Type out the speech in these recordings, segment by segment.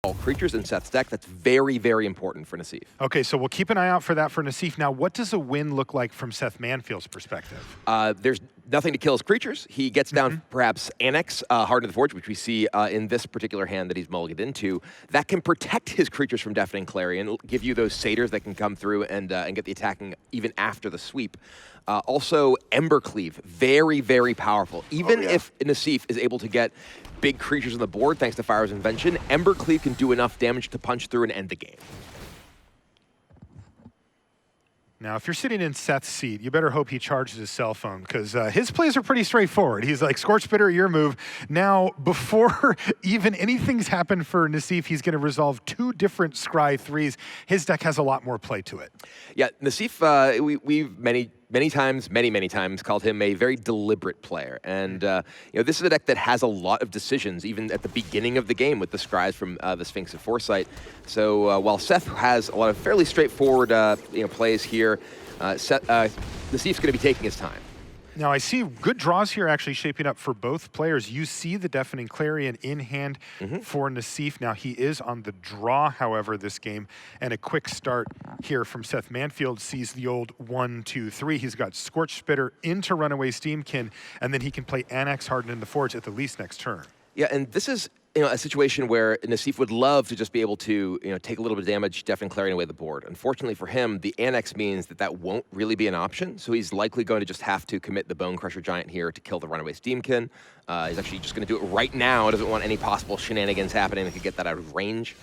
all creatures in Seth's deck. That's very, very important for Nassif. Okay, so we'll keep an eye out for that for Nassif. Now, what does a win look like from Seth Manfield's perspective? There's nothing to kill his creatures. He gets down perhaps Annex, Hardened the Forge, which we see in this particular hand that he's mulliganed into. That can protect his creatures from Deafening Clarion, give you those satyrs that can come through and get the attacking even after the sweep. Also, Embercleave, very, very powerful. Even if Nassif is able to get big creatures on the board, thanks to Fire's invention, Embercleave can do enough damage to punch through and end the game. Now, if you're sitting in Seth's seat, you better hope he charges his cell phone, because his plays are pretty straightforward. He's like, Scorch Spitter, your move. Now, before even anything's happened for Nassif, he's going to resolve 2 different Scry 3s. His deck has a lot more play to it. Yeah, Nassif, we've many times called him a very deliberate player. And you know, this is a deck that has a lot of decisions, even at the beginning of the game with the Scries from the Sphinx of Foresight. So while Seth has a lot of fairly straightforward plays here, Nassif's going to be taking his time. Now, I see good draws here actually shaping up for both players. You see the Deafening Clarion in hand for Nassif. Now, he is on the draw, however, this game. And a quick start here from Seth Manfield sees the old 1, 2, 3. He's got Scorch Spitter into Runaway Steamkin, and then he can play Annex Hardened in the Forge at the least next turn. Yeah, and this is a situation where Nassif would love to just be able to take a little bit of damage, Deafening Clarion away the board. Unfortunately for him, the Annex means that won't really be an option, so he's likely going to just have to commit the Bone Crusher Giant here to kill the Runaway Steamkin. He's actually just going to do it right now. Doesn't want any possible shenanigans happening that could get that out of range.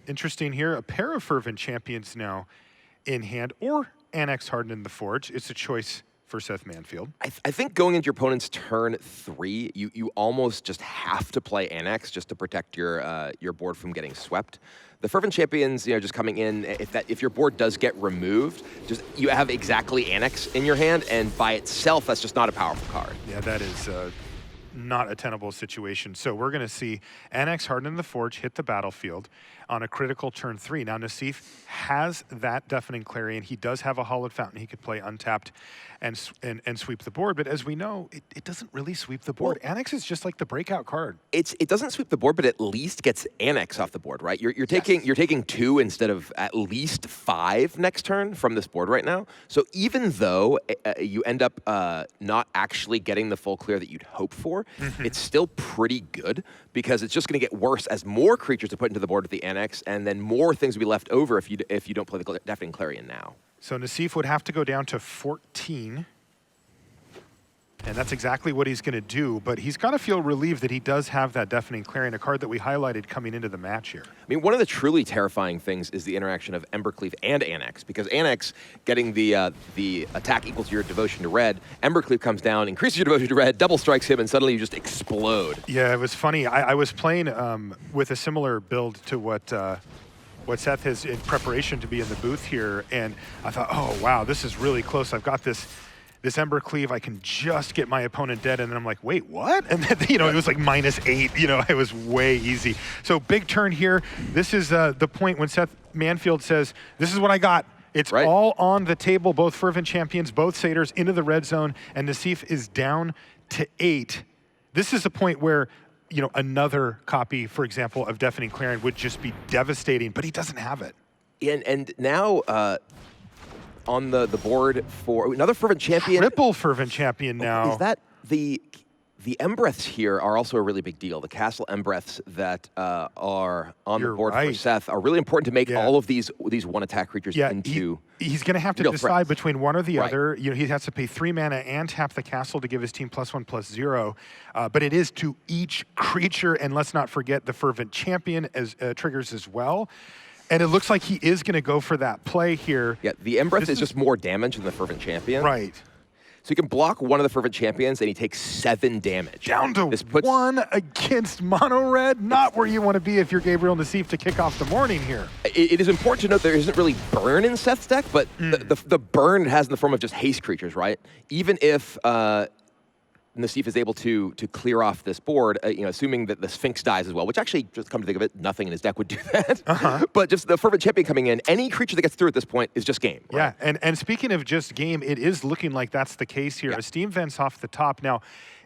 Interesting here. A pair of Fervent Champions now in hand, or Annex Hardened in the Forge. It's a choice for Seth Manfield. I think going into your opponent's turn 3, you almost just have to play Annex just to protect your board from getting swept. The Fervent Champions, just coming in, if your board does get removed, you have exactly Annex in your hand, and by itself, that's just not a powerful card. Yeah, that is not a tenable situation. So we're going to see Annex Hardened in the Forge hit the battlefield on a critical turn 3. Now, Nassif has that Deafening Clarion. He does have a Hollowed Fountain. He could play untapped and sweep the board. But as we know, it doesn't really sweep the board. Well, Annex is just like the breakout card. It doesn't sweep the board, but at least gets Annex off the board, right? You're taking 2 instead of at least 5 next turn from this board right now. So even though you end up not actually getting the full clear that you'd hope for, it's still pretty good, because it's just going to get worse as more creatures to put into the board with the Annex, and then more things will be left over if you don't play the Deafening Clarion now. So Nassif would have to go down to 14. And that's exactly what he's going to do, but he's got to feel relieved that he does have that Deafening Clarion, a card that we highlighted coming into the match here. I mean, one of the truly terrifying things is the interaction of Embercleave and Annex, because Annex, getting the attack equal to your devotion to red, Embercleave comes down, increases your devotion to red, double strikes him, and suddenly you just explode. Yeah, it was funny. I was playing with a similar build to what Seth has in preparation to be in the booth here, and I thought, oh, wow, this is really close. I've got this Embercleave, I can just get my opponent dead, and then I'm like, wait, what? And then, it was like -8, it was way easy. So big turn here. This is the point when Seth Manfield says, this is what I got. It's all on the table, both Fervent Champions, both Satyrs into the red zone, and Nassif is down to 8. This is the point where, another copy, for example, of Deafening Clarion would just be devastating, but he doesn't have it. And now, on the board for another Fervent Champion. Triple Fervent Champion now. Is that the Embreaths here are also a really big deal. The Castle Embreaths that are on the board for Seth are really important to make all of these one-attack creatures into. He's going to have to decide between one or the other. He has to pay 3 mana and tap the castle to give his team +1/+0. But it is to each creature, and let's not forget the Fervent Champion as triggers as well. And it looks like he is going to go for that play here. Yeah, the Embreath is just more damage than the Fervent Champion. Right. So he can block one of the Fervent Champions, and he takes 7 damage. Down to 1 against mono red. Not where you want to be if you're Gabriel Nassif to kick off the morning here. It is important to note there isn't really burn in Seth's deck, but the burn has in the form of just haste creatures, right? Even if Nassif is able to clear off this board, assuming that the Sphinx dies as well, which actually, just come to think of it, nothing in his deck would do that. But just the Fervent Champion coming in, any creature that gets through at this point is just game. Right? Yeah, and speaking of just game, it is looking like that's the case here. Esteem vents off the top. Now,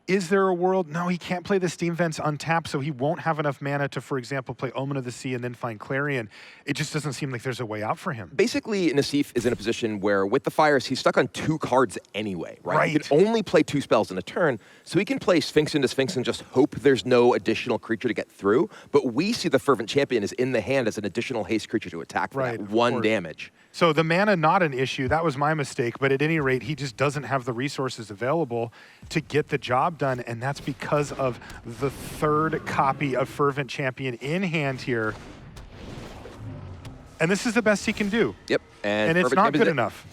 Is there a world? No, he can't play the Steam Vents untapped, so he won't have enough mana to, for example, play Omen of the Sea and then find Clarion. It just doesn't seem like there's a way out for him. Basically, Nassif is in a position where with the Fires, he's stuck on 2 cards anyway, right? He can only play 2 spells in a turn, so he can play Sphinx into Sphinx and just hope there's no additional creature to get through. But we see the Fervent Champion is in the hand as an additional haste creature to attack for that 1 damage. So the mana, not an issue. That was my mistake. But at any rate, he just doesn't have the resources available to get the job done. And that's because of the 3rd copy of Fervent Champion in hand here. And this is the best he can do. Yep. And it's not good enough.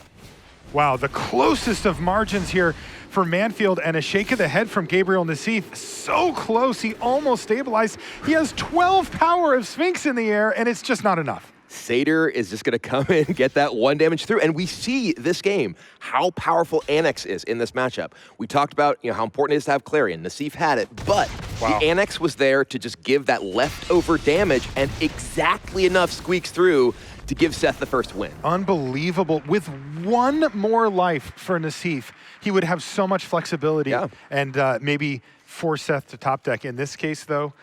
Wow, the closest of margins here for Manfield, and a shake of the head from Gabriel Nassif. So close, he almost stabilized. He has 12 power of Sphinx in the air, and it's just not enough. Satyr is just going to come in, get that 1 damage through, and we see this game how powerful Annex is in this matchup. We talked about how important it is to have Clarion. Nassif had it, but the Annex was there to just give that leftover damage, and exactly enough squeaks through to give Seth the first win. Unbelievable. With 1 more life for Nassif, he would have so much flexibility and maybe force Seth to top deck. In this case, though,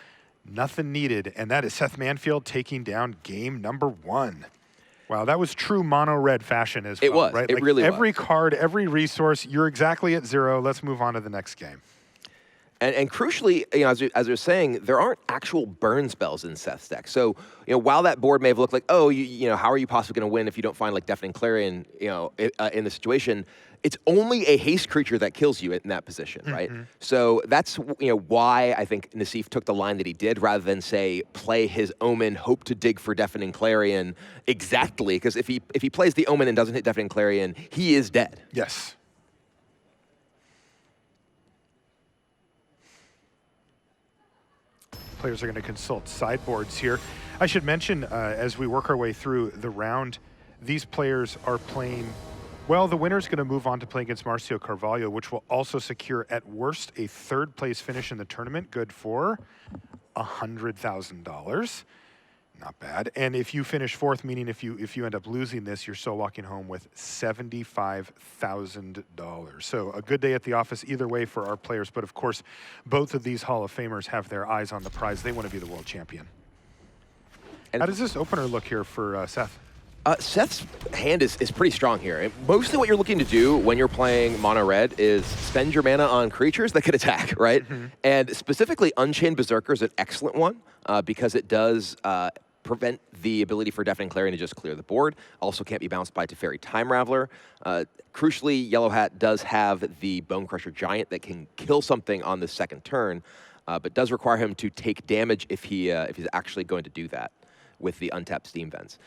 nothing needed, and that is Seth Manfield taking down game number 1. Wow, that was true mono red fashion as well. It was, right? It really was. Every card, every resource, you're exactly at 0. Let's move on to the next game. And crucially, as I was saying, there aren't actual burn spells in Seth's deck. So, while that board may have looked like, oh, how are you possibly going to win if you don't find like Deafening Clarion, in the situation? It's only a haste creature that kills you in that position, right? So that's why I think Nassif took the line that he did, rather than say play his Omen, hope to dig for Deafening Clarion exactly, because if he plays the Omen and doesn't hit Deafening Clarion, he is dead. Yes. Players are going to consult sideboards here. I should mention, as we work our way through the round, these players are playing, well, the winner's going to move on to play against Marcio Carvalho, which will also secure, at worst, a 3rd place finish in the tournament, good for $100,000. Not bad. And if you finish 4th, meaning if you end up losing this, you're still walking home with $75,000. So a good day at the office either way for our players. But of course, both of these Hall of Famers have their eyes on the prize. They want to be the world champion. And how does this opener look here for Seth? Seth's hand is pretty strong here. And mostly what you're looking to do when you're playing mono red is spend your mana on creatures that could attack, right? And specifically, Unchained Berserker is an excellent one because it does prevent the ability for Deafening Clarion to just clear the board. Also can't be bounced by Teferi Time Raveler. Crucially, Yellow Hat does have the Bone Crusher Giant that can kill something on the 2nd turn, but does require him to take damage if he's actually going to do that with the untapped Steam Vents.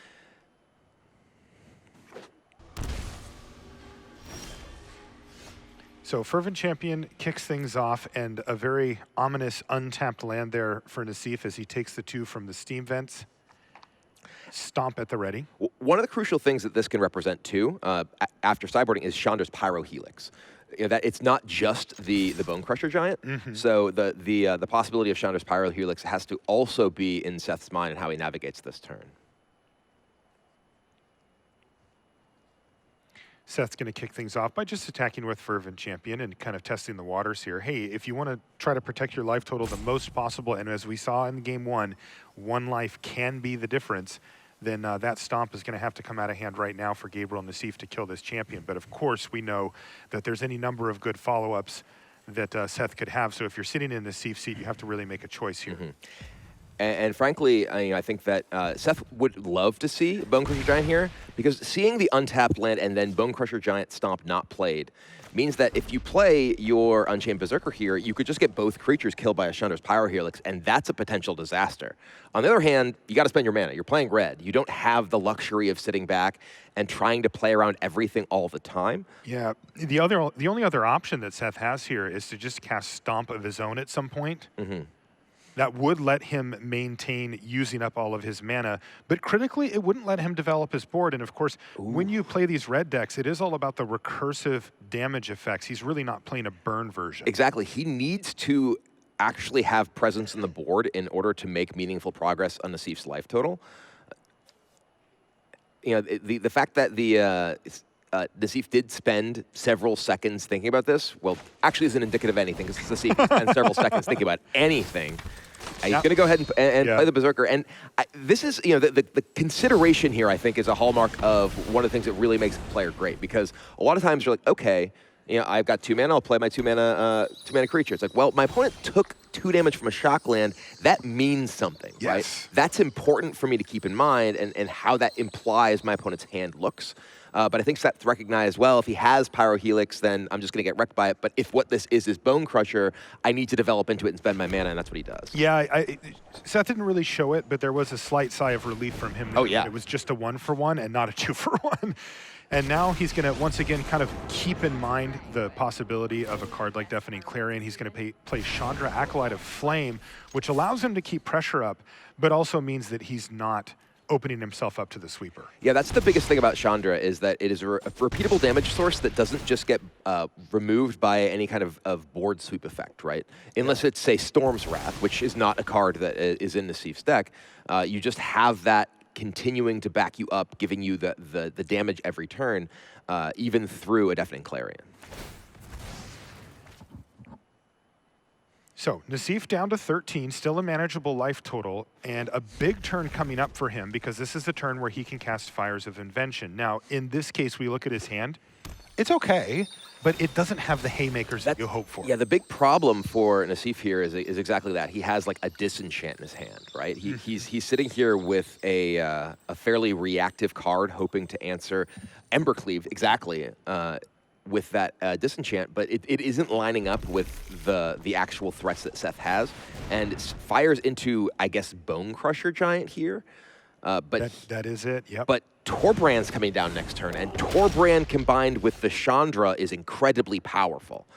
So Fervent Champion kicks things off, and a very ominous untapped land there for Nassif as he takes the 2 from the Steam Vents. Stomp at the ready. One of the crucial things that this can represent too, after sideboarding, is Chandra's Pyrohelix. That it's not just the Bone Crusher Giant. So the possibility of Chandra's Pyrohelix has to also be in Seth's mind and how he navigates this turn. Seth's going to kick things off by just attacking with Fervent Champion and kind of testing the waters here. Hey, if you want to try to protect your life total the most possible, and as we saw in game 1, 1 life can be the difference, then that stomp is going to have to come out of hand right now for Gabriel Nassif to kill this champion. But of course, we know that there's any number of good follow-ups that Seth could have. So if you're sitting in the Nassif seat, you have to really make a choice here. And frankly, I think that Seth would love to see Bone Crusher Giant here, because seeing the untapped land and then Bone Crusher Giant Stomp not played means that if you play your Unchained Berserker here, you could just get both creatures killed by a Chandra's Pyrohelix, and that's a potential disaster. On the other hand, you got to spend your mana. You're playing red. You don't have the luxury of sitting back and trying to play around everything all the time. Yeah, the only other option that Seth has here is to just cast Stomp of his own at some point. That would let him maintain using up all of his mana, but critically, it wouldn't let him develop his board. And of course, when you play these red decks, it is all about the recursive damage effects. He's really not playing a burn version. Exactly. He needs to actually have presence in the board in order to make meaningful progress on Nassif's life total. The fact that Nassif did spend several seconds thinking about this. Well, actually isn't indicative of anything, because Nassif spent several seconds thinking about anything. He's going to go ahead and play the Berserker. And this is, the consideration here, I think, is a hallmark of one of the things that really makes a player great. Because a lot of times you're like, okay, I've got 2 mana, I'll play my 2 mana creature. It's like, well, my opponent took 2 damage from a shock land. That means something, right? That's important for me to keep in mind, and how that implies my opponent's hand looks. But I think Seth recognized, well, if he has Pyro Helix, then I'm just going to get wrecked by it. But if what this is Bone Crusher, I need to develop into it and spend my mana, and that's what he does. Yeah, Seth didn't really show it, but there was a slight sigh of relief from him. Oh, yeah. It was just a 1-for-1 and not a 2-for-1. And now he's going to, once again, kind of keep in mind the possibility of a card like Deafening Clarion. He's going to play Chandra, Acolyte of Flame, which allows him to keep pressure up, but also means that he's not opening himself up to the sweeper. Yeah, that's the biggest thing about Chandra, is that it is a repeatable damage source that doesn't just get removed by any kind of board sweep effect, right? Unless it's, say, Storm's Wrath, which is not a card that is in Nassif's deck. You just have that continuing to back you up, giving you the damage every turn, even through a Deafening Clarion. So Nassif down to 13, still a manageable life total, and a big turn coming up for him, because this is the turn where he can cast Fires of Invention. Now, in this case, we look at his hand. It's okay, but it doesn't have the haymakers that you hope for. Yeah, the big problem for Nassif here is exactly that. He has like a disenchant in his hand, right? He's sitting here with a fairly reactive card, hoping to answer Embercleave, exactly, with that disenchant, but it isn't lining up with the actual threats that Seth has, and it fires into, I guess, Bone Crusher Giant here. But that is it, yep. But Torbrand's coming down next turn, and Torbrand combined with the Chandra is incredibly powerful.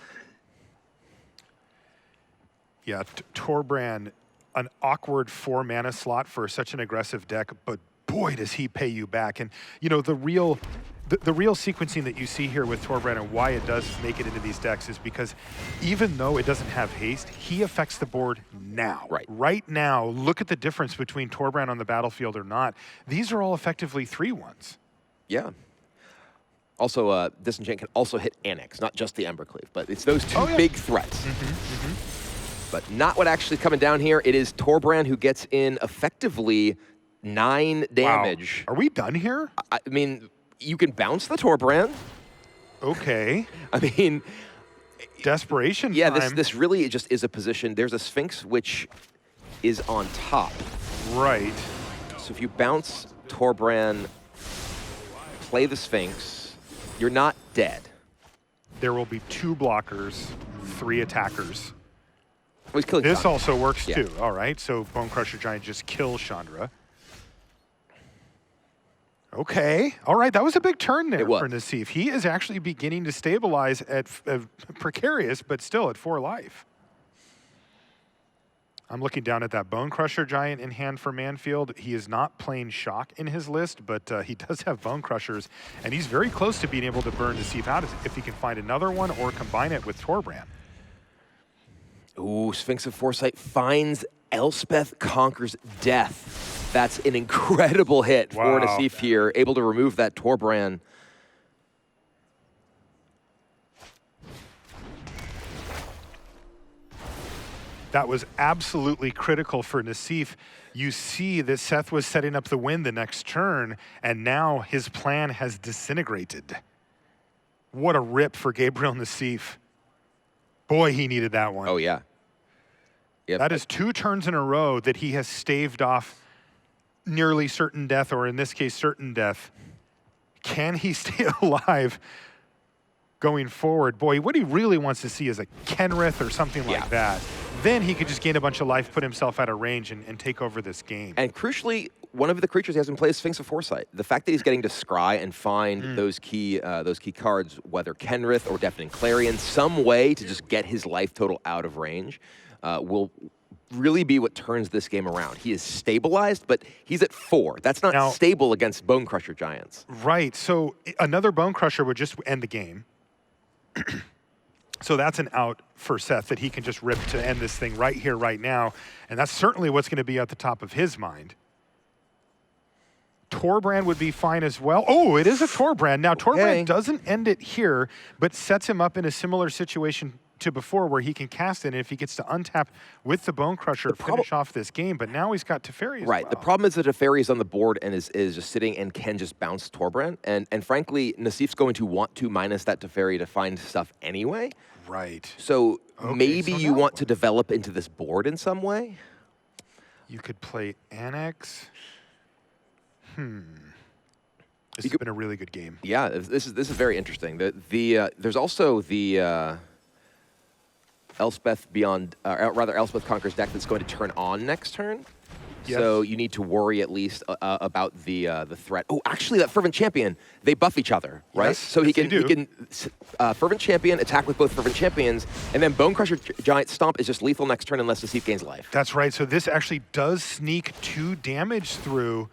Yeah, Torbrand, an awkward 4-mana slot for such an aggressive deck, but boy, does he pay you back. And, the real sequencing that you see here with Torbrand and why it does make it into these decks is because even though it doesn't have haste, he affects the board now. Right now, look at the difference between Torbrand on the battlefield or not. These are all effectively 3/1s. Yeah. Also, Disenchant can also hit Annex, not just the Embercleave, but it's those two big threats. But not what actually is coming down here. It is Torbrand who gets in effectively 9 damage. Wow. Are we done here? I mean, you can bounce the Torbrand. Okay. I mean, desperation yeah, time. this really just is a position. There's a Sphinx which is on top. Right. So if you bounce Torbrand, play the Sphinx, you're not dead. There will be 2 blockers, 3 attackers. Well, he's killing this Chandra. also works too. All right, so Bone Crusher Giant just kills Chandra. Okay, all right, that was a big turn there for Nassif. He is actually beginning to stabilize at precarious, but still at 4 life. I'm looking down at that Bone Crusher Giant in hand for Manfield. He is not playing Shock in his list, but he does have Bone Crushers, and he's very close to being able to burn Nassif out if he can find another one or combine it with Torbrand. Ooh, Sphinx of Foresight finds Elspeth Conquers Death. That's an incredible hit for Nassif here, able to remove that Torbrand. That was absolutely critical for Nassif. You see that Seth was setting up the win the next turn, and now his plan has disintegrated. What a rip for Gabriel Nassif. Boy, he needed that one. Oh, yeah. Yep. That is 2 turns in a row that he has staved off nearly certain death, or in this case, certain death. Can he stay alive going forward? Boy, what he really wants to see is a Kenrith or something like that. Then he could just gain a bunch of life, put himself out of range, and take over this game. And crucially, one of the creatures he has in play is Sphinx of Foresight. The fact that he's getting to scry and find those key cards, whether Kenrith or Deafening Clarion, some way to just get his life total out of range, will really be what turns this game around. He is stabilized, but he's at 4. That's not stable against Bone Crusher Giants. Right, so another Bone Crusher would just end the game. So that's an out for Seth that he can just rip to end this thing right here, right now. And that's certainly what's going to be at the top of his mind. Torbrand would be fine as well. Oh, it is a Torbrand. Now, Torbrand Okay. doesn't end it here, but sets him up in a similar situation to before where he can cast it, and if he gets to untap with the Bone Crusher, finish off this game. But now he's got Teferi as Right. well. The problem is that Teferi is on the board and is just sitting and can just bounce Torbrand. And frankly, Nassif's going to want to minus that Teferi to find stuff anyway. Right. So Okay, maybe so you now- want to develop into this board in some way. You could play Annex. This You has could- been a really good game. Yeah, this is very interesting. There's also the Elspeth Elspeth Conquers deck that's going to turn on next turn. Yes. So you need to worry at least about the threat. Oh, actually, that Fervent Champion, they buff each other, right? Yes, So he yes, they can Fervent Champion attack with both Fervent Champions, and then Bone Crusher Giant Stomp is just lethal next turn unless Nassif gains life. That's right. So this actually does sneak 2 damage through.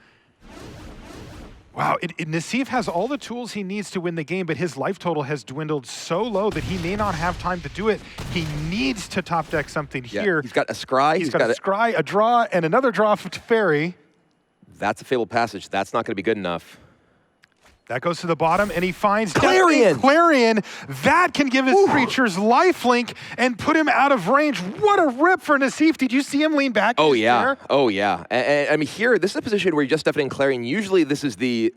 Wow, Nassif has all the tools he needs to win the game, but his life total has dwindled so low that he may not have time to do it. He needs to top deck something here. He's got a Scry. He's got a Scry, a draw, and another draw for Teferi. That's a Fabled Passage. That's not going to be good enough. That goes to the bottom, and he finds Clarion! Clarion. That can give his creatures lifelink and put him out of range. What a rip for Nassif. Did you see him lean back? Oh in his yeah, chair? oh yeah. And I mean, here, this is a position where you're just deafening Clarion. Usually, this is the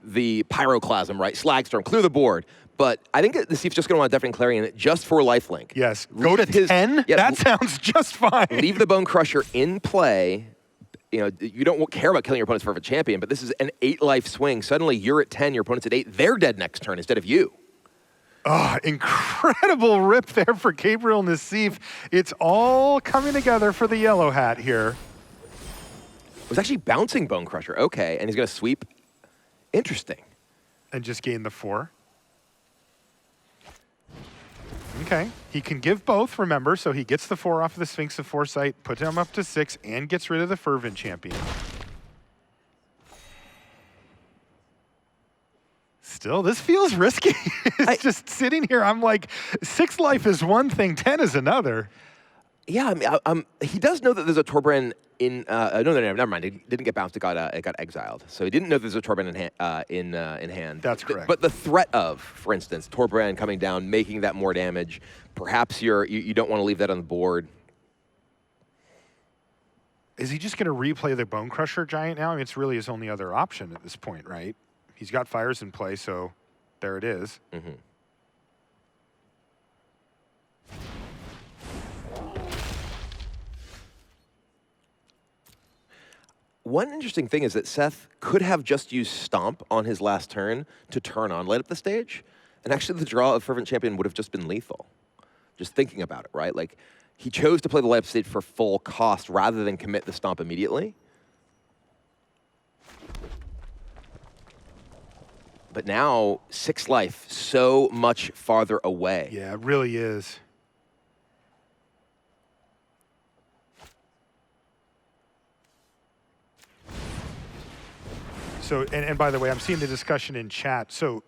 Pyroclasm, right? Slagstorm, clear the board. But I think Nassif's just going to want deafening Clarion just for lifelink. Yes. Go to Leave 10? yeah, That sounds just fine. leave the Bone Crusher in play. You know, you don't care about killing your opponent's Fervent Champion, but this is an 8-life swing. Suddenly, you're at 10, your opponent's at 8. They're dead next turn instead of you. Oh, incredible rip there for Gabriel Nassif. It's all coming together for the yellow hat here. It was actually bouncing Bone Crusher. Okay, and he's going to sweep. Interesting. And just gain the 4. Okay, he can give both, remember, so he gets the 4 off of the Sphinx of Foresight, puts him up to 6, and gets rid of the Fervent Champion. Still, this feels risky. It's just sitting here, I'm like, 6 life is one thing, 10 is another. Yeah, I mean, he does know that there's a Torbrand in. No, never mind. It didn't get bounced. It got exiled. So he didn't know there's a Torbrand in hand. That's correct. But the threat of, for instance, Torbrand coming down, making that more damage. Perhaps you don't want to leave that on the board. Is he just going to replay the Bone Crusher Giant now? I mean, it's really his only other option at this point, right? He's got Fires in play, so there it is. Mm-hmm. One interesting thing is that Seth could have just used Stomp on his last turn to turn on Light Up the Stage, and actually the draw of Fervent Champion would have just been lethal. Just thinking about it, right? Like, he chose to play the Light Up the Stage for full cost rather than commit the Stomp immediately. But now, 6 life, so much farther away. Yeah, it really is. So, and by the way, I'm seeing the discussion in chat. So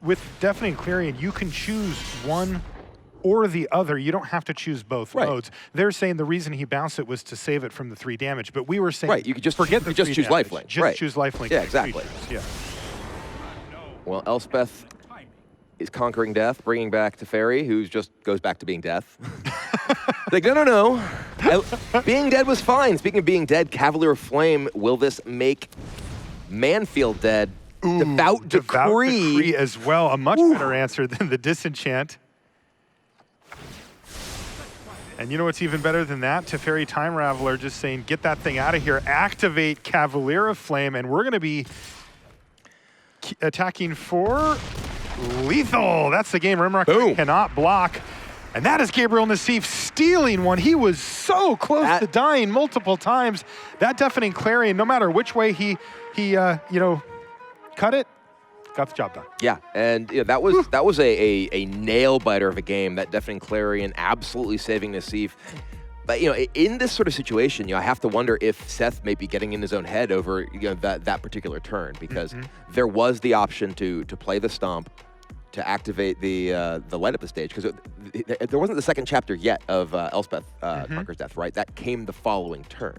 with Deafening Clarion, you can choose one or the other. You don't have to choose both modes. They're saying the reason he bounced it was to save it from the 3 damage. But we were saying, you could just forget the 3 choose damage. lifelink. Just choose lifelink. Yeah, exactly. Yeah. Well, Elspeth is conquering death, bringing back Teferi, who just goes back to being death. Like, no. Being dead was fine. Speaking of being dead, Cavalier of Flame, will this make Manfield dead? Ooh, Devout Decree as well. A much better answer than the Disenchant. And you know what's even better than that? Teferi Time Raveler just saying, get that thing out of here. Activate Cavalier of Flame, and we're going to be attacking for lethal. That's the game. Rimrock cannot block. And that is Gabriel Nassif stealing one. He was so close to dying multiple times. That Deafening Clarion, no matter which way he cut it, got the job done. Yeah, and that was a nail biter of a game. That Deafening Clarion absolutely saving Nassif. But in this sort of situation, I have to wonder if Seth may be getting in his own head over that particular turn, because there was the option to play the Stomp, to activate the Light Up the Stage, because there wasn't the second chapter yet of Elspeth Conquers Death, right? That came the following turn.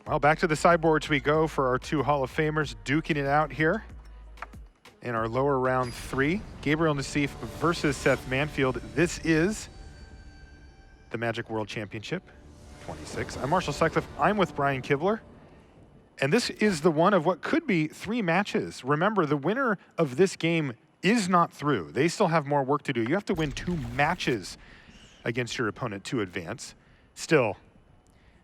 Well, back to the sideboards we go for our 2 Hall of Famers duking it out here in our lower round 3. Gabriel Nassif versus Seth Manfield. This is the Magic World Championship 26. I'm Marshall Sutcliffe. I'm with Brian Kibler. And this is the one of what could be 3 matches. Remember, the winner of this game is not through. They still have more work to do. You have to win 2 matches against your opponent to advance. Still,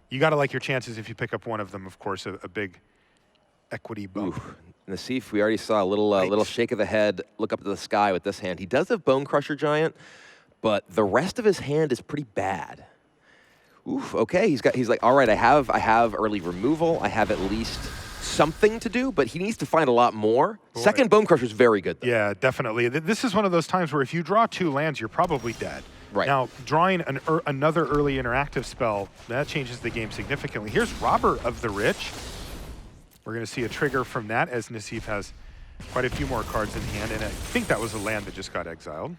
you got to like your chances if you pick up one of them, of course, a big equity bump. Ooh. Nassif, we already saw a little shake of the head, look up to the sky with this hand. He does have Bone Crusher Giant, but the rest of his hand is pretty bad. Oof, okay, he's like, all right, I have early removal. I have at least something to do, but he needs to find a lot more. Boy. Second Bone Crusher is very good, though. Yeah, definitely. This is one of those times where if you draw 2 lands, you're probably dead. Right. Now, drawing another early interactive spell, that changes the game significantly. Here's Robber of the Rich. We're going to see a trigger from that as Nassif has quite a few more cards in hand, and I think that was a land that just got exiled.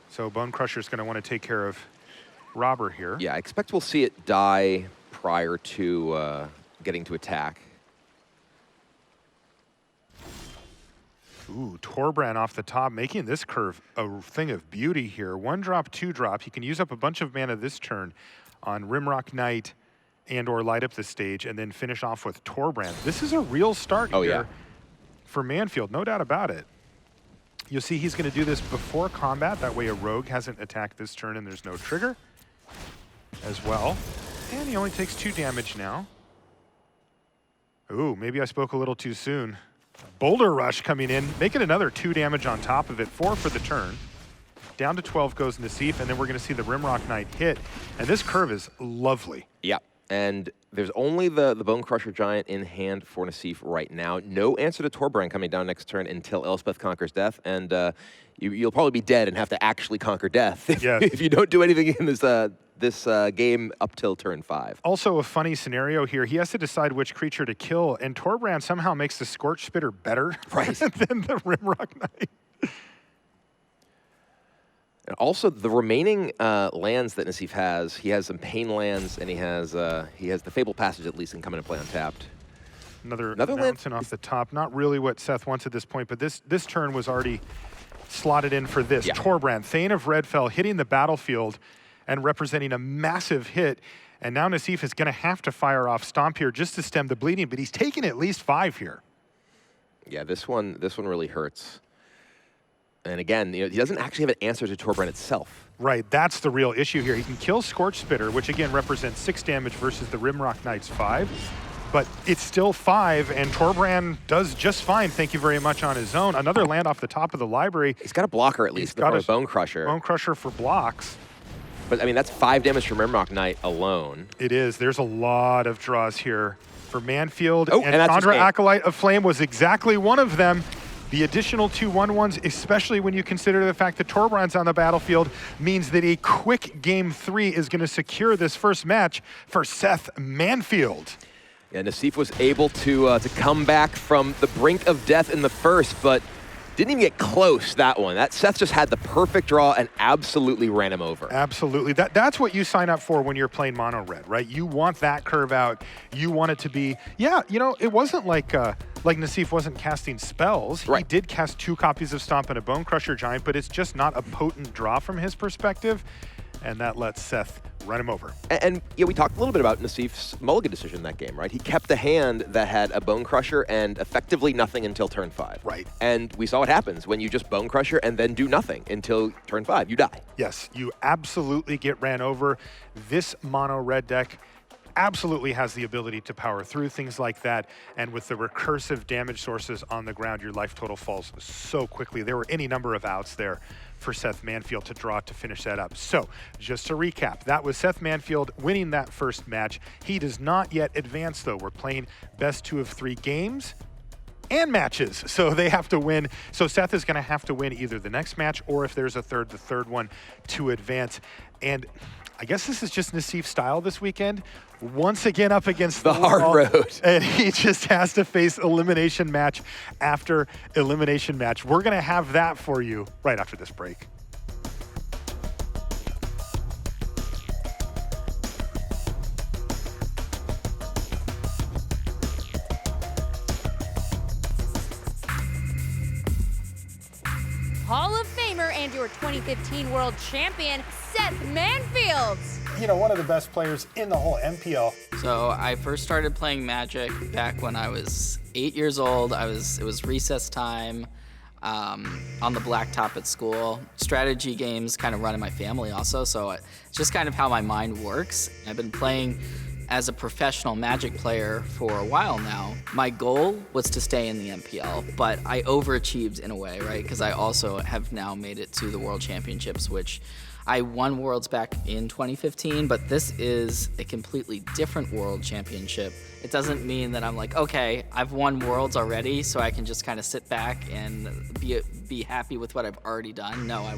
So Bone Crusher's going to want to take care of Robber here. Yeah, I expect we'll see it die prior to getting to attack. Ooh, Torbrand off the top, making this curve a thing of beauty here. 1 drop, 2 drop. He can use up a bunch of mana this turn on Rimrock Knight and or light up the stage and then finish off with Torbrand. This is a real start here for Manfield, no doubt about it. You'll see he's going to do this before combat. That way a rogue hasn't attacked this turn and there's no trigger as well. And he only takes 2 damage now. Ooh, maybe I spoke a little too soon. Boulder Rush coming in, making another 2 damage on top of it, 4 for the turn. Down to 12 goes Nassif, and then we're going to see the Rimrock Knight hit. And this curve is lovely. Yeah, and there's only the Bone Crusher Giant in hand for Nassif right now. No answer to Torbrand coming down next turn until Elspeth conquers death, and you'll probably be dead and have to actually conquer death if you don't do anything in this game up till turn 5. Also a funny scenario here. He has to decide which creature to kill, and Torbrand somehow makes the Scorch Spitter better than the Rimrock Knight. And also, the remaining lands that Nassif has, he has some Pain lands, and he has the Fable Passage at least can come into play untapped. Another mountain off the top. Not really what Seth wants at this point, but this turn was already slotted in for this. Yeah. Torbrand, Thane of Redfell, hitting the battlefield and representing a massive hit. And now Nassif is going to have to fire off Stomp here just to stem the bleeding, but he's taking at least 5 here. Yeah, this one really hurts. And again, he doesn't actually have an answer to Torbrand itself. Right, that's the real issue here. He can kill Scorch Spitter, which again represents 6 damage versus the Rimrock Knight's 5. But it's still 5, and Torbrand does just fine, thank you very much, on his own. Another land off the top of the library. He's got a blocker at least, got a Bone Crusher. Bone Crusher for blocks. But I mean, that's 5 damage from Rimrock Knight alone. It is. There's a lot of draws here for Manfield. Oh, and Chandra Acolyte of Flame was exactly one of them. The additional 2 1/1s, especially when you consider the fact that Torbrand's on the battlefield, means that a quick game 3 is going to secure this first match for Seth Manfield. Yeah, Nassif was able to come back from the brink of death in the first, but didn't even get close, that one. Seth just had the perfect draw and absolutely ran him over. Absolutely. That's what you sign up for when you're playing mono red, right? You want that curve out. You want it to be, yeah, you know, it wasn't like Nassif wasn't casting spells. Right. He did cast 2 copies of Stomp and a Bone Crusher Giant, but it's just not a potent draw from his perspective, and that lets Seth run him over. And yeah, we talked a little bit about Nassif's mulligan decision in that game, right? He kept a hand that had a Bone Crusher and effectively nothing until turn 5. Right. And we saw what happens when you just Bone Crusher and then do nothing until turn 5. You die. Yes, you absolutely get ran over. This mono red deck absolutely has the ability to power through things like that, and with the recursive damage sources on the ground, your life total falls so quickly. There were any number of outs there for Seth Manfield to draw to finish that up. So, just to recap, that was Seth Manfield winning that first match. He does not yet advance, though. We're playing best 2 of 3 games and matches, so they have to win. So Seth is going to have to win either the next match, or if there's a third, the third one to advance. And I guess this is just Nassif's style this weekend. Once again up against the hard road. And he just has to face elimination match after elimination match. We're going to have that for you right after this break. Hall of Famer and your 2015 World Champion, Seth Manfield. You know, one of the best players in the whole MPL. So I first started playing Magic back when I was 8 years old. It was recess time on the blacktop at school. Strategy games kind of run in my family also, so it's just kind of how my mind works. I've been playing as a professional Magic player for a while now. My goal was to stay in the MPL, but I overachieved in a way, right? Because I also have now made it to the World Championships, which I won Worlds back in 2015, but this is a completely different World Championship. It doesn't mean that I'm like, okay, I've won Worlds already, so I can just kind of sit back and be happy with what I've already done. No,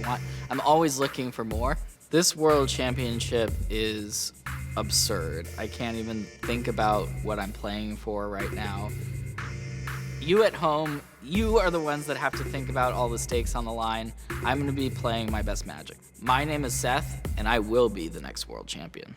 I'm always looking for more. This World Championship is absurd. I can't even think about what I'm playing for right now. You at home, you are the ones that have to think about all the stakes on the line. I'm gonna be playing my best Magic. My name is Seth, and I will be the next world champion.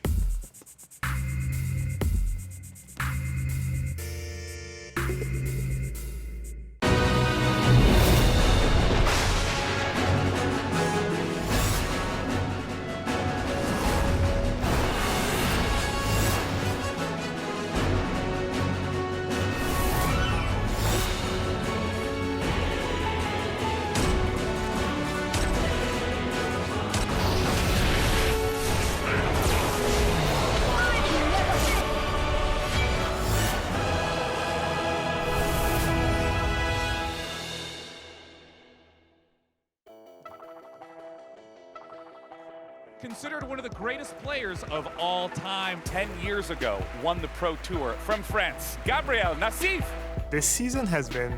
Considered one of the greatest players of all time, 10 years ago, won the Pro Tour from France. Gabriel Nassif. This season has been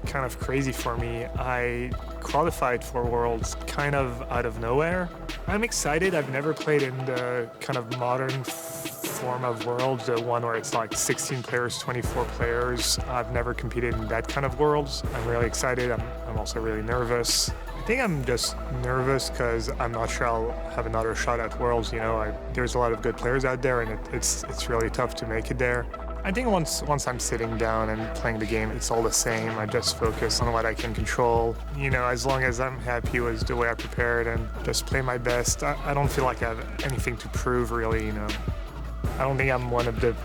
kind of crazy for me. I qualified for Worlds kind of out of nowhere. I'm excited. I've never played in the kind of modern form of Worlds, the one where it's like 16 players, 24 players. I've never competed in that kind of Worlds. I'm really excited. I'm also really nervous. I think I'm just nervous because I'm not sure I'll have another shot at Worlds. You know, there's a lot of good players out there, and it's really tough to make it there. I think once I'm sitting down and playing the game, it's all the same. I just focus on what I can control. You know, as long as I'm happy with the way I prepared and just play my best, I don't feel like I have anything to prove, really, you know. I don't think I'm one of the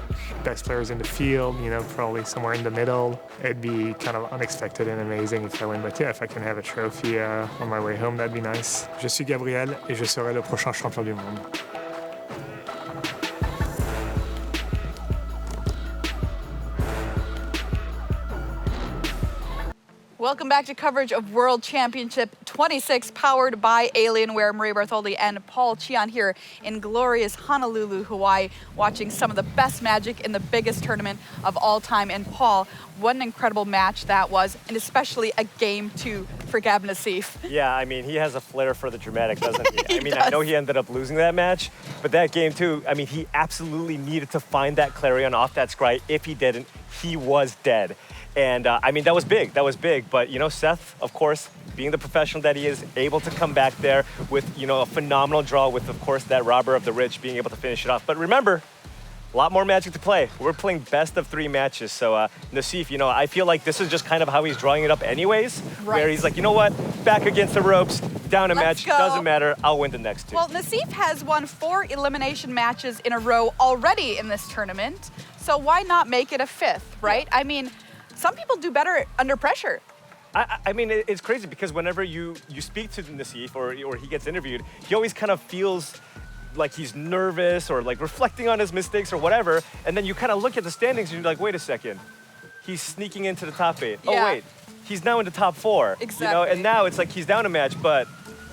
best players in the field, you know, probably somewhere in the middle. It'd be kind of unexpected and amazing if I win, but yeah, if I can have a trophy on my way home, that'd be nice. Je suis Gabriel et je serai le prochain champion du monde. Welcome back to coverage of World Championship 26, powered by Alienware. Maria Bartholdi and Paul Chion here in glorious Honolulu, Hawaii, watching some of the best Magic in the biggest tournament of all time. And Paul, what an incredible match that was, and especially a game 2 for Gab Nassif. Yeah, I mean, he has a flair for the dramatic, doesn't he? I mean, I know he ended up losing that match, but that game 2, I mean, he absolutely needed to find that Clarion off that scry. If he didn't, he was dead. And I mean, that was big. But, you know, Seth, of course, being the professional that he is, able to come back there with, you know, a phenomenal draw with, of course, that robber of the rich being able to finish it off. But remember, a lot more Magic to play. We're playing best of 3 matches. So, Nassif, you know, I feel like this is just kind of how he's drawing it up anyways, right. Where he's like, you know what, back against the ropes, down a match, doesn't matter, I'll win the next 2. Well, Nassif has won 4 elimination matches in a row already in this tournament. So why not make it a 5th, right? I mean, some people do better under pressure. I mean, it's crazy because whenever you speak to Nassif or he gets interviewed, he always kind of feels like he's nervous or like reflecting on his mistakes or whatever. And then you kind of look at the standings and you're like, wait a second, he's sneaking into the top 8. Yeah. Oh, wait, he's now in the top 4. Exactly. You know, and now it's like he's down a match, but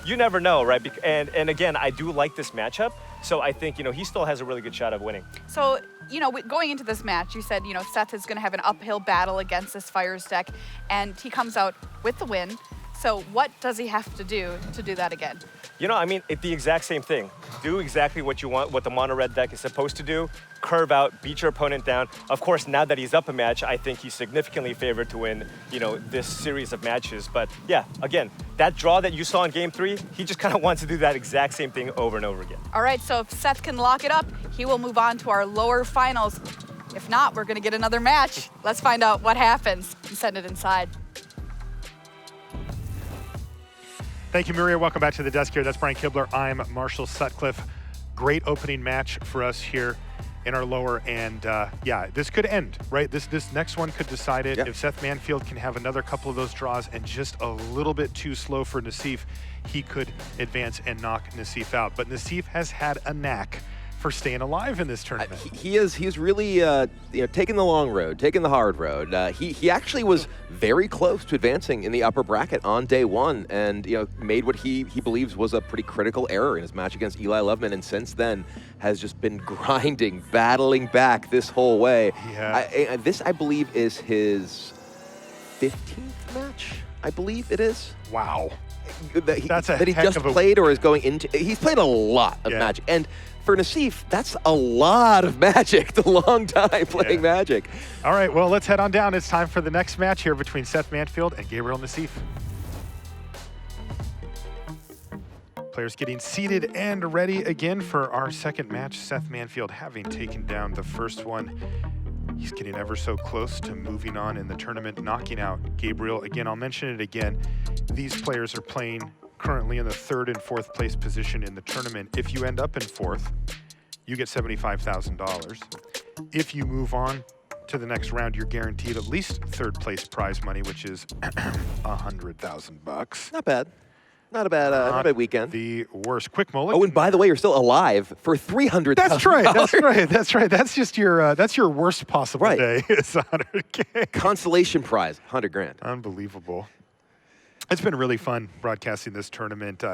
you never know, right? And again, I do like this matchup. So I think, you know, he still has a really good shot of winning. So, you know, going into this match, you said, you know, Seth is going to have an uphill battle against this Fires deck, and he comes out with the win. So what does he have to do that again? You know, I mean, it's the exact same thing. Do exactly what you want, what the mono red deck is supposed to do. Curve out, beat your opponent down. Of course, now that he's up a match, I think he's significantly favored to win, you know, this series of matches. But yeah, again, that draw that you saw in game 3, he just kind of wants to do that exact same thing over and over again. All right, so if Seth can lock it up, he will move on to our lower finals. If not, we're gonna get another match. Let's find out what happens and send it inside. Thank you, Maria. Welcome back to the desk here. That's Brian Kibler. I'm Marshall Sutcliffe. Great opening match for us here in our lower, and yeah, this could end, right? This next one could decide it. Yeah. If Seth Manfield can have another couple of those draws and just a little bit too slow for Nassif, he could advance and knock Nassif out. But Nassif has had a knack for staying alive in this tournament. He's really taking the long road, taking the hard road. He actually was very close to advancing in the upper bracket on day one, and made what he believes was a pretty critical error in his match against Eli Loveman, and since then has just been grinding, battling back this whole way. Yeah. This, I believe, is his 15th match. I believe it is. Wow. That he just played or is going into. He's played a lot of Magic, and for Nassif, that's a lot of Magic. It's a long time playing Magic. All right, well, let's head on down. It's time for the next match here between Seth Manfield and Gabriel Nassif. Players getting seated and ready again for our second match. Seth Manfield having taken down the first one. He's getting ever so close to moving on in the tournament, knocking out Gabriel. Again, I'll mention it again. These players are playing currently in the 3rd and 4th place position in the tournament. If you end up in 4th, you get $75,000. If you move on to the next round, you're guaranteed at least 3rd place prize money, which is $100,000. Not bad. Not a bad weekend. The worst. Quick mulligan. Oh, and by the way, you're still alive for $300,000. That's right. That's right. That's right. That's just your worst possible day. It's $100K. Consolation prize, $100,000. Unbelievable. It's been really fun broadcasting this tournament.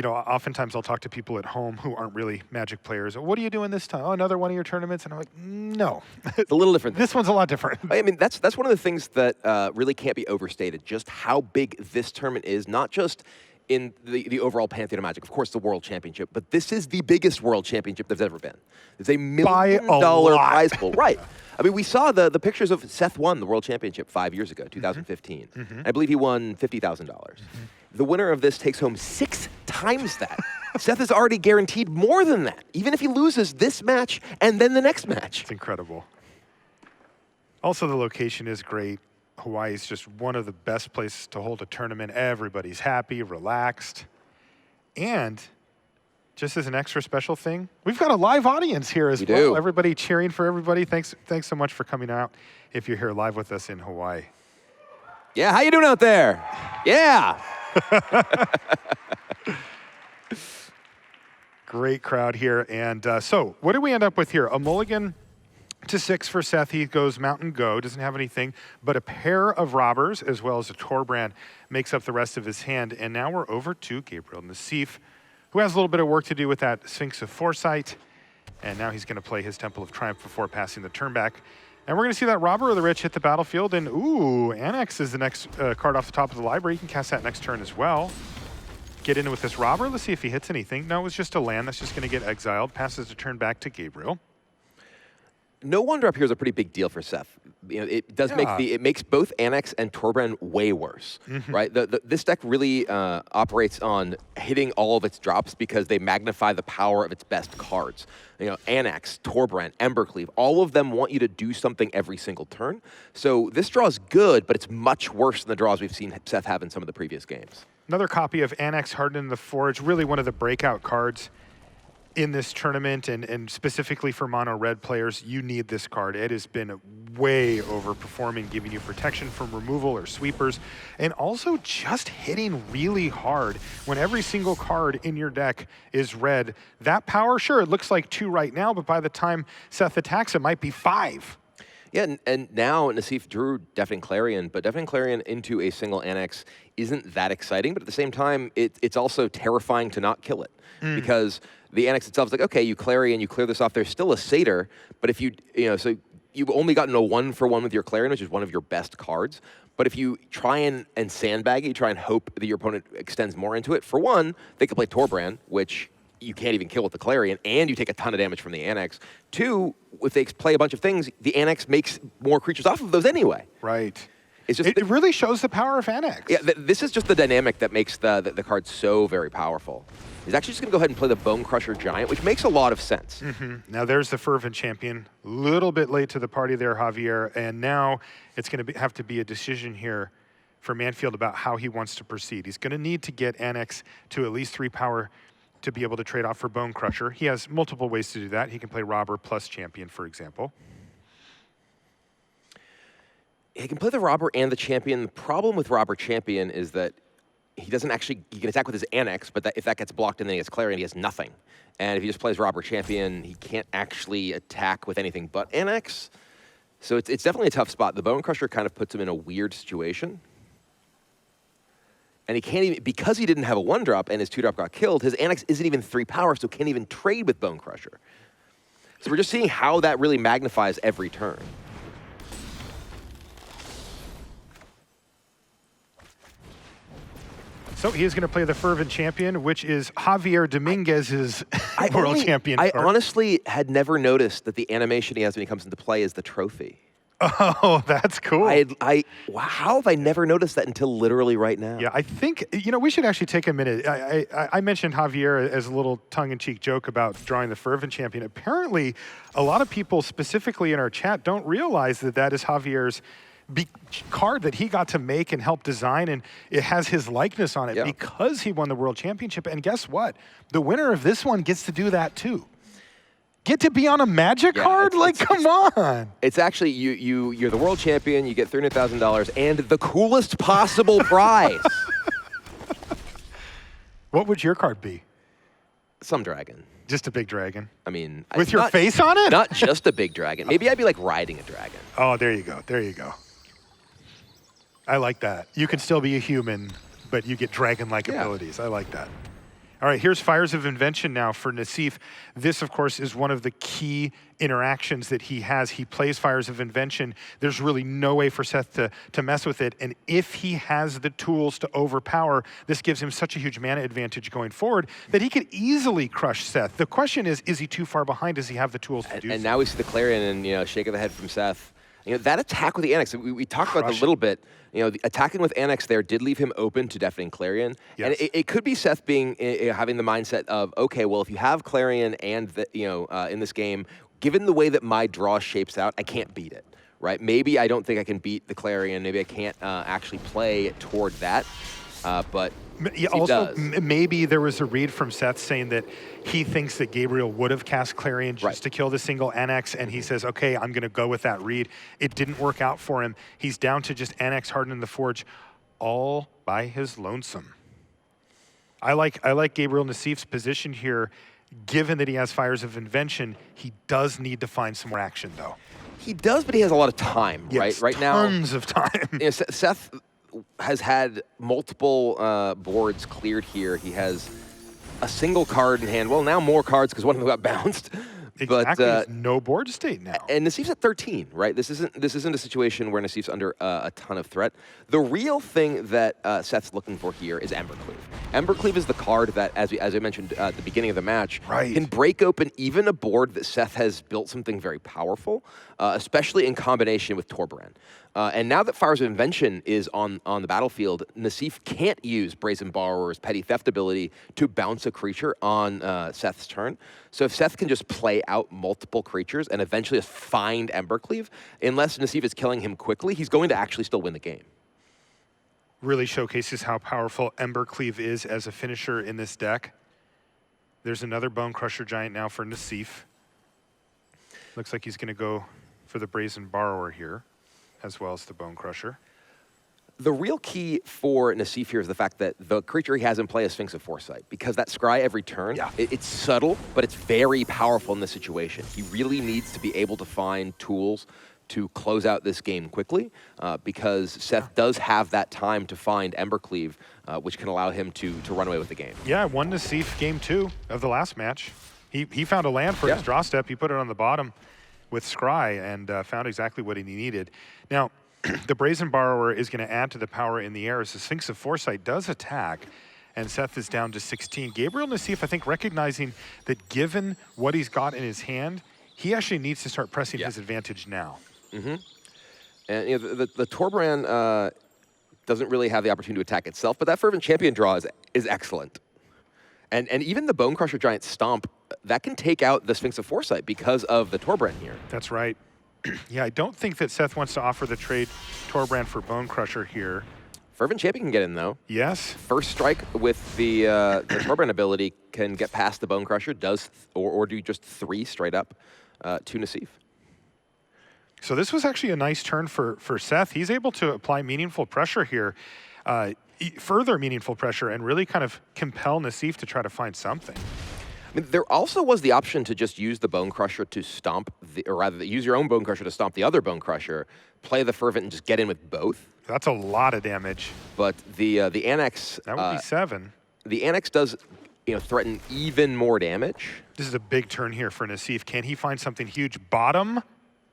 Oftentimes I'll talk to people at home who aren't really Magic players. What are you doing this time? Oh, another one of your tournaments? And I'm like, no. It's a little different. This one's a lot different. I mean, that's one of the things that really can't be overstated, just how big this tournament is, not just in the overall pantheon of Magic, of course, the World Championship, but this is the biggest World Championship there's ever been. It's $1 million prize pool. Right. I mean, we saw the pictures of Seth won the World Championship 5 years ago, 2015. I believe he won $50,000. The winner of this takes home 6 times that. Seth is already guaranteed more than that, even if he loses this match and then the next match. It's incredible. Also, the location is great. Hawaii is just one of the best places to hold a tournament. Everybody's happy, relaxed. And just as an extra special thing, we've got a live audience here as well. Everybody cheering for everybody. Thanks so much for coming out if you're here live with us in Hawaii. Yeah, how you doing out there? Yeah. Great crowd here. And so what did we end up with here? A mulligan to 6 for Seth. He goes Mountain Go, doesn't have anything, but a pair of robbers as well as a Torbrand makes up the rest of his hand. And now we're over to Gabriel Nassif, who has a little bit of work to do with that Sphinx of Foresight. And now he's going to play his Temple of Triumph before passing the turn back. And we're going to see that Robber of the Rich hit the battlefield. And ooh, Annex is the next card off the top of the library. You can cast that next turn as well. Get in with this Robber. Let's see if he hits anything. No, it's just a land that's just going to get exiled. Passes the turn back to Gabriel. No wonder up here is a pretty big deal for Seth. It does it makes both Annex and Torbrand way worse, right? This deck really operates on hitting all of its drops because they magnify the power of its best cards. Annex, Torbrand, Embercleave, all of them want you to do something every single turn. So this draw is good, but it's much worse than the draws we've seen Seth have in some of the previous games. Another copy of Annex Hardened in the Forge, really one of the breakout cards in this tournament, and specifically for mono red players. You need this card. It has been way overperforming, giving you protection from removal or sweepers, and also just hitting really hard when every single card in your deck is red. That power, sure, it looks like 2 right now, but by the time Seth attacks, it might be 5. Yeah, and now Nassif drew Deafening Clarion, but Deafening Clarion into a single Annex isn't that exciting, but at the same time, it's also terrifying to not kill it. Because the Annex itself is like, okay, you Clarion, you clear this off, there's still a Satyr, but if so you've only gotten a 1-for-1 with your Clarion, which is one of your best cards, but if you try and sandbag it, you try and hope that your opponent extends more into it, for one, they could play Torbrand, which you can't even kill with the Clarion, and you take a ton of damage from the Annex. 2, if they play a bunch of things, the Annex makes more creatures off of those anyway. Right. It's just, it really shows the power of Annex. Yeah, this is just the dynamic that makes the card so very powerful. He's actually just going to go ahead and play the Bone Crusher Giant, which makes a lot of sense. Now there's the Fervent Champion. Little bit late to the party there, Javier. And now it's going to have to be a decision here for Manfield about how he wants to proceed. He's going to need to get Annex to at least 3 power to be able to trade off for Bone Crusher. He has multiple ways to do that. He can play Robber plus Champion, for example. He can play the Robber and the Champion. The problem with Robber Champion is that he doesn't actually, he can attack with his Annex, but if that gets blocked and then he gets Clarion, he has nothing. And if he just plays Robber Champion, he can't actually attack with anything but Annex. So it's definitely a tough spot. The Bone Crusher kind of puts him in a weird situation. And he can't even, because he didn't have a 1-drop and his 2-drop got killed, his Annex isn't even 3 power, so can't even trade with Bone Crusher. So we're just seeing how that really magnifies every turn. So he is going to play the Fervent Champion, which is Javier Dominguez's world champion I card. honestly had never noticed that the animation he has when he comes into play is the trophy. Oh, that's cool. Wow, how have I never noticed that until literally right now? Yeah, I think, we should actually take a minute. I mentioned Javier as a little tongue-in-cheek joke about drawing the Fervent Champion. Apparently, a lot of people, specifically in our chat, don't realize that that is Javier's card that he got to make and help design, and it has his likeness on it because he won the World Championship. And guess what? The winner of this one gets to do that too. Get to be on a Magic card? Come on. It's actually, you're the world champion, you get $300,000 and the coolest possible prize. What would your card be? Some dragon. Just a big dragon? I mean... With your face on it? Not just a big dragon. Maybe I'd be like riding a dragon. Oh, there you go. There you go. I like that. You can still be a human, but you get dragon-like abilities. I like that. All right, here's Fires of Invention now for Nassif. This, of course, is one of the key interactions that he has. He plays Fires of Invention. There's really no way for Seth to mess with it. And if he has the tools to overpower, this gives him such a huge mana advantage going forward that he could easily crush Seth. The question is he too far behind? Does he have the tools to do so? And now we see the Clarion and, shake of the head from Seth. That attack with the Annex, we talked about it a little bit. The attacking with Annex there did leave him open to Deafening Clarion. Yes. And it could be Seth being having the mindset of, okay, well, if you have Clarion and in this game, given the way that my draw shapes out, I can't beat it, right? Maybe I don't think I can beat the Clarion. Maybe I can't actually play toward that, but also, maybe there was a read from Seth saying that he thinks that Gabriel would have cast Clarion just to kill the single Annex, and he says, okay, I'm going to go with that read. It didn't work out for him. He's down to just Annex Hardened in the Forge all by his lonesome. I like Gabriel Nassif's position here. Given that he has Fires of Invention, he does need to find some more action, though. He does, but he has a lot of time, right? Right now, tons of time. Seth has had multiple boards cleared here. He has a single card in hand. Well, now more cards because one of them got bounced. Exactly. But, no board state now. And Nassif's at 13, right? This isn't a situation where Nassif's under a ton of threat. The real thing that Seth's looking for here is Embercleave. Embercleave is the card that, as I mentioned at the beginning of the match, can break open even a board that Seth has built something very powerful, especially in combination with Torbrand. And now that Fires of Invention is on the battlefield, Nassif can't use Brazen Borrower's Petty Theft ability to bounce a creature on Seth's turn. So if Seth can just play out multiple creatures and eventually just find Embercleave, unless Nassif is killing him quickly, he's going to actually still win the game. Really showcases how powerful Embercleave is as a finisher in this deck. There's another Bone Crusher Giant now for Nassif. Looks like he's going to go for the Brazen Borrower here, as well as the Bone Crusher. The real key for Nassif here is the fact that the creature he has in play is Sphinx of Foresight, because that scry every turn, it's subtle, but it's very powerful in this situation. He really needs to be able to find tools to close out this game quickly, because Seth does have that time to find Embercleave, which can allow him to run away with the game. Yeah, won Nassif game 2 of the last match. He found a land for his draw step. He put it on the bottom with Scry and found exactly what he needed. Now, the Brazen Borrower is going to add to the power in the air as the Sphinx of Foresight does attack, and Seth is down to 16. Gabriel Nassif, I think, recognizing that given what he's got in his hand, he actually needs to start pressing his advantage now. Mm-hmm. And the Torbrand doesn't really have the opportunity to attack itself, but that Fervent Champion draw is excellent. And even the Bone Crusher Giant Stomp, that can take out the Sphinx of Foresight because of the Torbrand here. That's right. Yeah, I don't think that Seth wants to offer the trade Torbrand for Bone Crusher here. Fervent Champion can get in, though. Yes. First strike with the Torbrand ability can get past the Bone Crusher, or do just 3 straight up to Nassif. So this was actually a nice turn for Seth. He's able to apply meaningful pressure here, further meaningful pressure, and really kind of compel Nassif to try to find something. I mean, there also was the option to just use the Bone Crusher to stomp, or rather use your own Bone Crusher to stomp the other Bone Crusher, play the Fervent, and just get in with both. That's a lot of damage. But the Annex... That would be 7. The Annex does threaten even more damage. This is a big turn here for Nassif. Can he find something huge? Bottom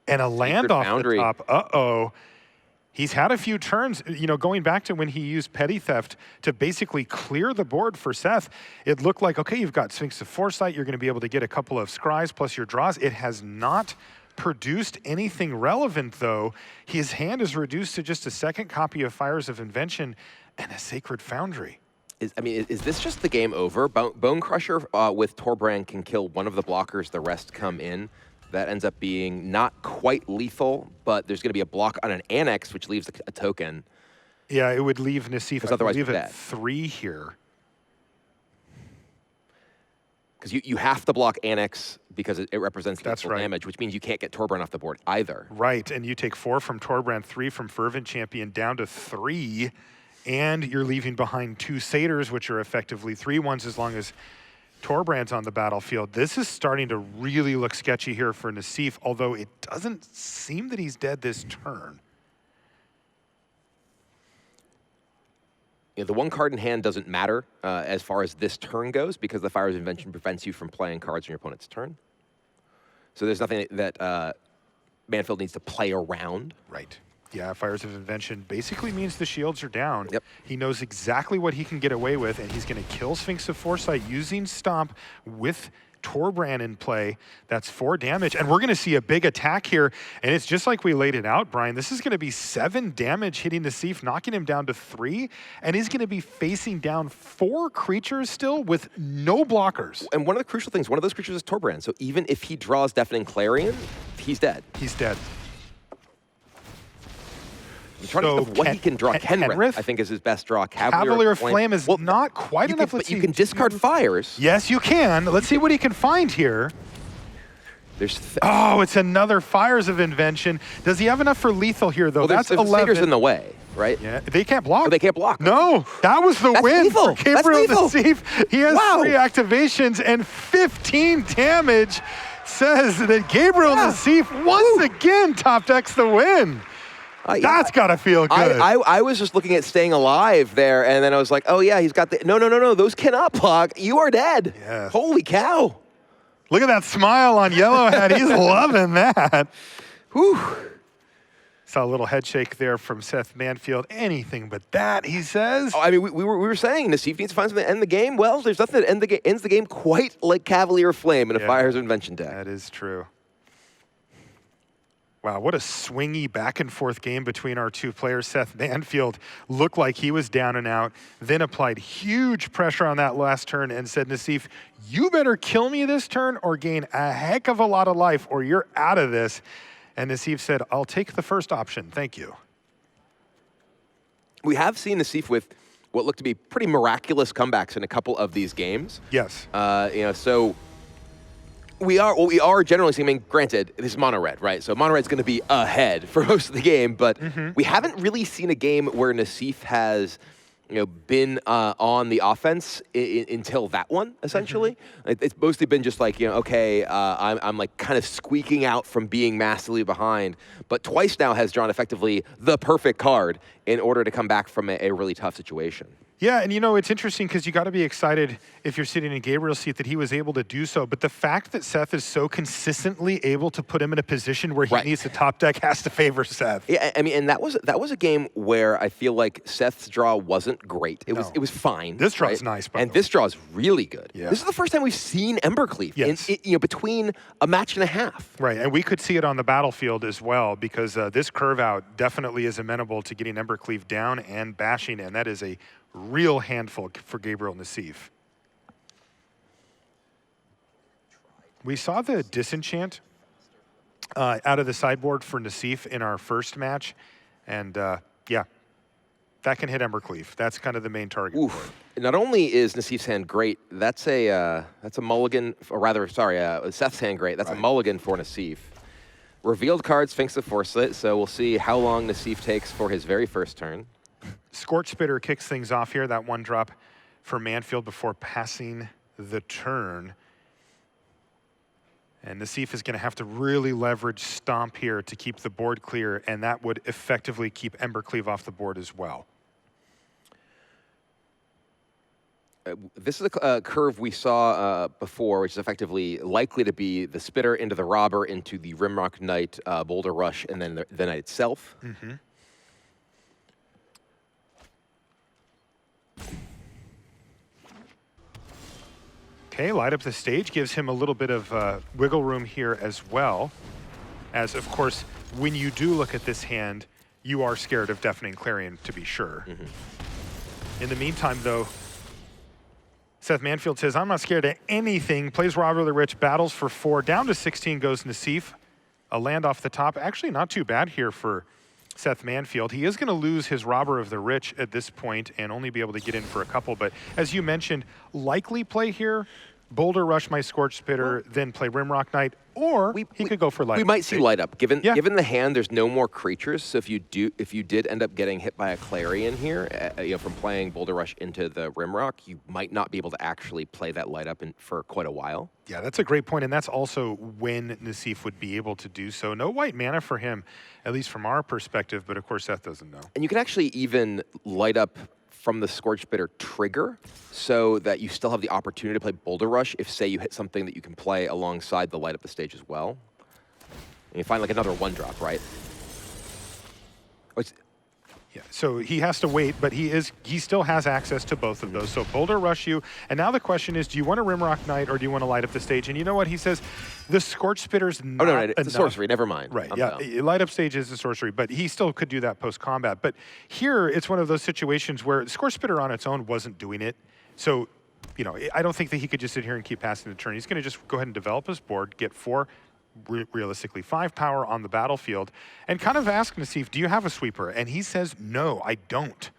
and a land off Foundry. the top. Uh-oh. He's had a few turns, going back to when he used Petty Theft to basically clear the board for Seth. It looked like, okay, you've got Sphinx of Foresight. You're going to be able to get a couple of scries plus your draws. It has not produced anything relevant, though. His hand is reduced to just a second copy of Fires of Invention and a Sacred Foundry. Is this just the game over? Bone Crusher with Torbrand can kill one of the blockers. The rest come in. That ends up being not quite lethal, but there's going to be a block on an Annex, which leaves a token. Yeah, it would leave Nassif, I otherwise believe, we're at dead. 3 here. Because you have to block Annex because it represents That's lethal right. damage, which means you can't get Torbrand off the board either. Right, and you take 4 from Torbrand, 3 from Fervent Champion, down to 3, and you're leaving behind 2 Satyrs, which are effectively 3/1s as long as Torbrand's on the battlefield. This is starting to really look sketchy here for Nassif, although it doesn't seem that he's dead this turn. The 1 card in hand doesn't matter as far as this turn goes because the Fires of Invention prevents you from playing cards on your opponent's turn. So there's nothing that Manfield needs to play around. Right. Yeah, Fires of Invention basically means the shields are down. Yep. He knows exactly what he can get away with, and he's going to kill Sphinx of Foresight using Stomp with Torbrand in play. That's 4 damage, and we're going to see a big attack here, and it's just like we laid it out, Brian. This is going to be 7 damage hitting Nassif, knocking him down to 3, and he's going to be facing down 4 creatures still with no blockers. And one of the crucial things, one of those creatures is Torbrand. So even if he draws Deafening Clarion, he's dead. He's dead. I'm trying to think of what he can draw. Kenrith, I think, is his best draw. Cavalier Flame is not quite enough. But you can discard Fires. Yes, you can. Let's see what he can find here. There's oh, it's another Fires of Invention. Does he have enough for lethal here, though? Well, that's there's 11. Satyrs in the way, right? Yeah, they can't block. Oh, they can't block. No, that was the win lethal. for Gabriel Nassif. He has 3 Wow. activations and 15 damage. Says that Gabriel Nassif once again top decks the win. That's got to feel good. I was just looking at staying alive there, and then I was like, oh, yeah, he's got the... No, those cannot block. You are dead. Yes. Holy cow. Look at that smile on Yellowhead. He's loving that. Whew. Saw a little head shake there from Seth Manfield. Anything but that, he says. Oh, I mean, we were saying Nassif needs to find something to end the game. Well, there's nothing that ends the game quite like Cavalier Flame in a Fires of Invention deck. That is true. Wow, what a swingy back and forth game between our 2 players. Seth Manfield looked like he was down and out, then applied huge pressure on that last turn and said, Nassif, you better kill me this turn or gain a heck of a lot of life or you're out of this. And Nassif said, I'll take the first option, thank you. We have seen Nassif with what looked to be pretty miraculous comebacks in a couple of these games. Yes. So we are generally seeing, I mean, granted, this is mono red, right? So mono red's going to be ahead for most of the game, but we haven't really seen a game where Nassif has, been on the offense until that one, essentially. It's mostly been just like, okay, I'm like kind of squeaking out from being massively behind, but twice now has drawn effectively the perfect card in order to come back from a really tough situation. Yeah, and it's interesting because you got to be excited if you're sitting in Gabriel's seat that he was able to do so. But the fact that Seth is so consistently able to put him in a position where he needs to top deck has to favor Seth. Yeah, I mean, and that was a game where I feel like Seth's draw wasn't great. It was fine. This draw's nice, by the way. this draw is really good. Yeah. This is the first time we've seen Embercleave in between a match and a half. Right, and we could see it on the battlefield as well because this curve out definitely is amenable to getting Embercleave down and bashing, and that is a real handful for Gabriel Nassif. We saw the Disenchant out of the sideboard for Nassif in our first match, and yeah, That can hit Embercleave. That's kind of the main target. Oof. Not only is Nassif's hand great, that's a mulligan, or rather, sorry, Seth's hand great. That's a mulligan for Nassif. Revealed card, Sphinx of Foresight, so we'll see how long Nassif takes for his very first turn. Scorch Spitter kicks things off here, that 1-drop for Manfield before passing the turn. And Nassif is going to have to really leverage Stomp here to keep the board clear, and that would effectively keep Embercleave off the board as well. This is a curve we saw before, which is effectively likely to be the Spitter into the Robber, into the Rimrock Knight, Boulder Rush, and then the Knight itself. Mm-hmm. Okay, light up the stage gives him a little bit of wiggle room here as well. As, of course, when you do look at this hand, you are scared of Deafening Clarion, to be sure. In the meantime, though, Seth Manfield says, I'm not scared of anything. Plays Robber of the Rich, battles for 4. Down to 16 goes Nassif. A land off the top. Actually, not too bad here for Seth Manfield. He is going to lose his Robber of the Rich at this point and only be able to get in for a couple. But as you mentioned, likely play here, Boulder Rush my Scorch Spitter, then play Rimrock Knight, or he could go for light up. We might see light up. Given the hand, there's no more creatures. So if you did end up getting hit by a Clarion here, from playing Boulder Rush into the Rimrock, you might not be able to actually play that light up for quite a while. Yeah, that's a great point, and that's also when Nassif would be able to do so. No white mana for him, at least from our perspective, but of course Seth doesn't know. And you can actually even light up from the Scorch Spitter trigger so that you still have the opportunity to play Boulder Rush if, say, you hit something that you can play alongside the light up the stage as well. And you find like another 1-drop, right? Yeah, so he has to wait, but he still has access to both of those. So Boulder Rush you, and now the question is, do you want to Rimrock Knight or do you want to light up the stage? And you know what he says? The Scorch Spitter's not no, it's a sorcery, never mind. Right, light up stage is a sorcery, but he still could do that post-combat. But here, it's one of those situations where Scorch Spitter on its own wasn't doing it. So, I don't think that he could just sit here and keep passing the turn. He's going to just go ahead and develop his board, get 4, realistically 5 power on the battlefield, and kind of ask Nassif, do you have a sweeper? And he says, no, I don't.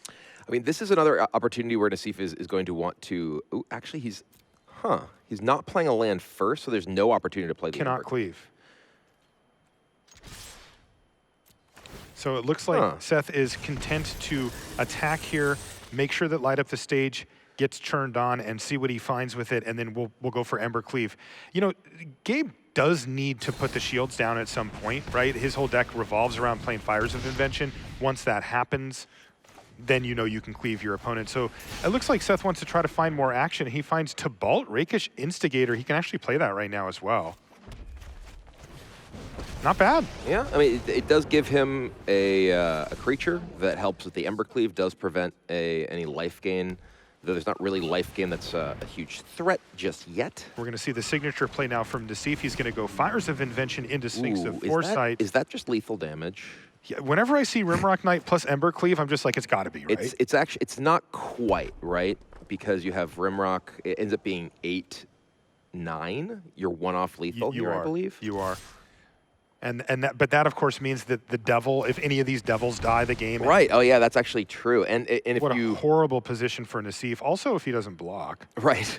I mean, this is another opportunity where Nassif is going to want to... Ooh, actually, he's not playing a land first, so there's no opportunity to play the Cannot cleave. So it looks like Seth is content to attack here, make sure that light up the stage gets turned on and see what he finds with it, and then we'll go for Embercleave. Gabe does need to put the shields down at some point, right? His whole deck revolves around playing Fires of Invention. Once that happens, then you can cleave your opponent. So it looks like Seth wants to try to find more action. He finds Tibalt, Rakish Instigator. He can actually play that right now as well. Not bad. Yeah, I mean, it does give him a creature that helps with the Embercleave, does prevent any life gain, though there's not really life gain that's a huge threat just yet. We're going to see the signature play now from Nassif. He's going to go Fires of Invention into Sphinx of Foresight. Is that just lethal damage? Yeah, whenever I see Rimrock Knight plus Embercleave, I'm just like, it's got to be, right? It's not quite, right? Because you have Rimrock, it ends up being 8-9. You're 1-off lethal here, I believe. You are. But that of course means that the devil, if any of these devils die, the game. Right. Oh yeah, that's actually true. And if what a horrible position for Nassif. Also, if he doesn't block. Right.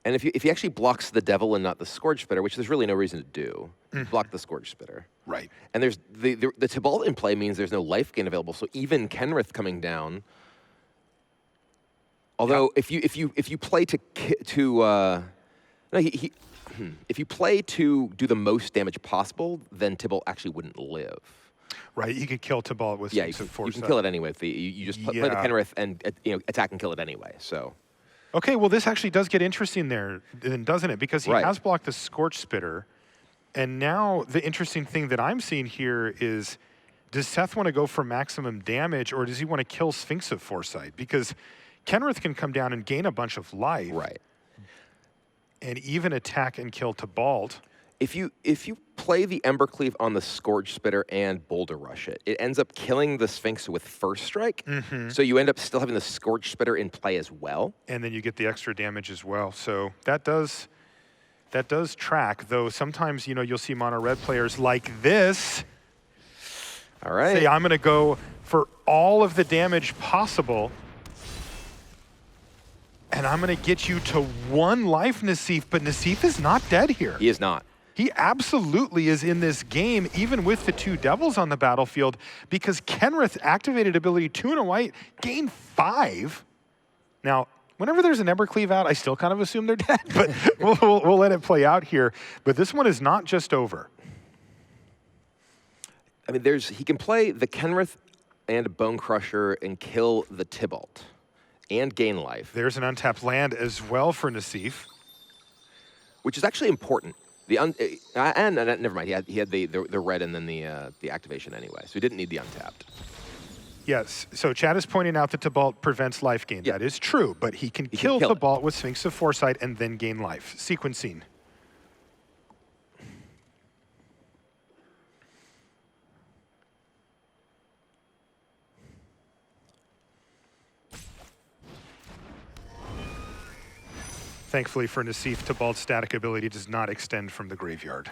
And if he actually blocks the devil and not the Scourge Spitter, which there's really no reason to do, block the Scourge Spitter. Right. And there's the Tibalt in play means there's no life gain available. So even Kenrith coming down. Although if you play if you play to do the most damage possible, then Tibalt actually wouldn't live. Right, you could kill Tibalt with Sphinx of Foresight. You can kill it anyway. You just play the Kenrith and attack and kill it anyway. So. Okay, well this actually does get interesting there, doesn't it? Because he has blocked the Scorch Spitter, and now the interesting thing that I'm seeing here is, does Seth want to go for maximum damage, or does he want to kill Sphinx of Foresight? Because Kenrith can come down and gain a bunch of life. Right. And even attack and kill Tibalt. If you play the Embercleave on the Scourge Spitter and Boulder Rush it ends up killing the Sphinx with first strike. So you end up still having the Scourge Spitter in play as well. And then you get the extra damage as well. So that does track, though sometimes you'll see mono red players like this All right. Say, I'm going to go for all of the damage possible. And I'm going to get you to 1 life, Nassif. But Nassif is not dead here. He is not. He absolutely is in this game, even with the 2 devils on the battlefield, because Kenrith activated ability 2 and a white, gained 5. Now, whenever there's an Embercleave out, I still kind of assume they're dead, but we'll let it play out here. But this one is not just over. I mean, he can play the Kenrith and Bone Crusher and kill the Tybalt and gain life. There's an untapped land as well for Nassif. Which is actually important. Never mind. He had the red and then the activation anyway, so he didn't need the untapped. Yes. So Chad is pointing out that Tybalt prevents life gain. Yeah. That is true, but he can kill Tybalt with Sphinx of Foresight and then gain life. Sequencing. Thankfully for Nassif, Tybalt's static ability does not extend from the graveyard.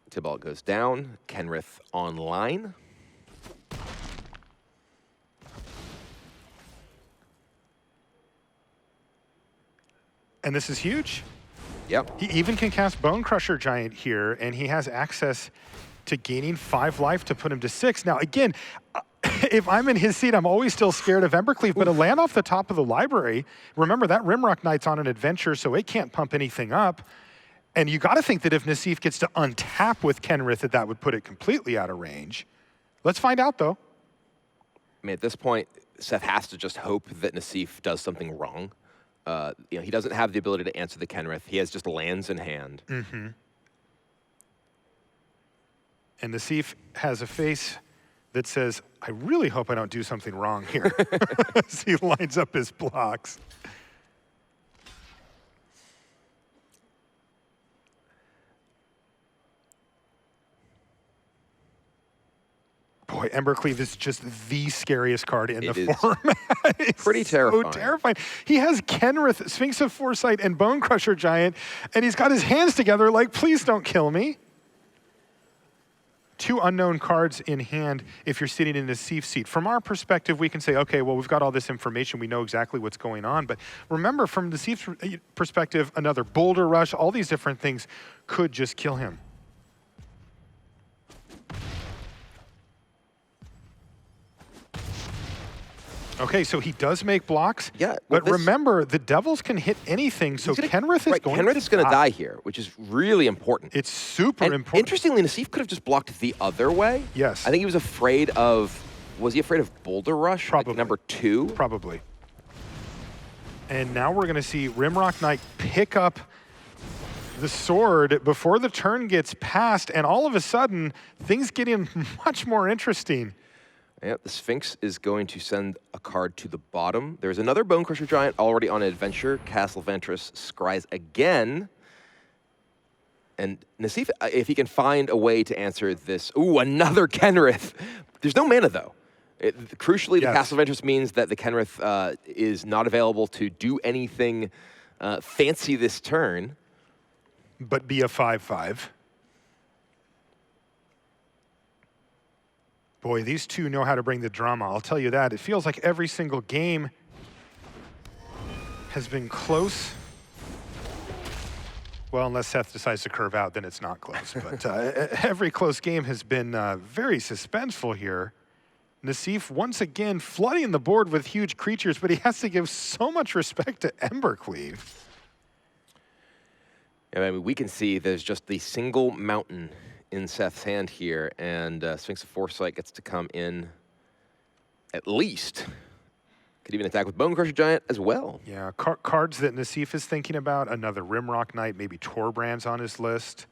Tybalt goes down, Kenrith online. And this is huge. Yep. He even can cast Bone Crusher Giant here, and he has access to gaining 5 life to put him to 6. Now, again, if I'm in his seat, I'm always still scared of Embercleave, but a land off the top of the library, remember that Rimrock Knight's on an adventure, so it can't pump anything up. And you got to think that if Nassif gets to untap with Kenrith, that would put it completely out of range. Let's find out, though. I mean, at this point, Seth has to just hope that Nassif does something wrong. He doesn't have the ability to answer the Kenrith. He has just lands in hand. Mm-hmm. And Nassif has a face that says, I really hope I don't do something wrong here. As he lines up his blocks. Boy, Embercleave is just the scariest card in the format. It's pretty terrifying. So terrifying. He has Kenrith, Sphinx of Foresight, and Bone Crusher Giant, and he's got his hands together like, please don't kill me. 2 unknown cards in hand if you're sitting in Nassif's seat. From our perspective, we can say, okay, well, we've got all this information. We know exactly what's going on. But remember, from Nassif's perspective, another Boulder Rush, all these different things could just kill him. Okay, so he does make blocks. Yeah. But remember, the Devils can hit anything, so Kenrith is going Kenrith is going to die here, which is really important. It's super important. Interestingly, Nassif could have just blocked the other way. Yes. I think he was afraid of, was he afraid of Boulder Rush? Probably. Like number 2? Probably. And now we're going to see Rimrock Knight pick up the sword before the turn gets passed, and all of a sudden, things get in much more interesting. Yep, the Sphinx is going to send a card to the bottom. There's another Bone Crusher Giant already on adventure. Castle Ventress scries again. And Nassif, if he can find a way to answer this, ooh, another Kenrith. There's no mana, though. Crucially, the Castle Ventress means that the Kenrith is not available to do anything fancy this turn. But be a 5/5. Boy, these two know how to bring the drama. I'll tell you that. It feels like every single game has been close. Well, unless Seth decides to curve out, then it's not close. But every close game has been very suspenseful here. Nassif once again flooding the board with huge creatures, but he has to give so much respect to Embercleave. I mean, we can see there's just the single mountain in Seth's hand here, and Sphinx of Foresight gets to come in at least. Could even attack with Bone Crusher Giant as well. Yeah, cards that Nassif is thinking about, another Rimrock Knight, maybe Torbrand's on his list.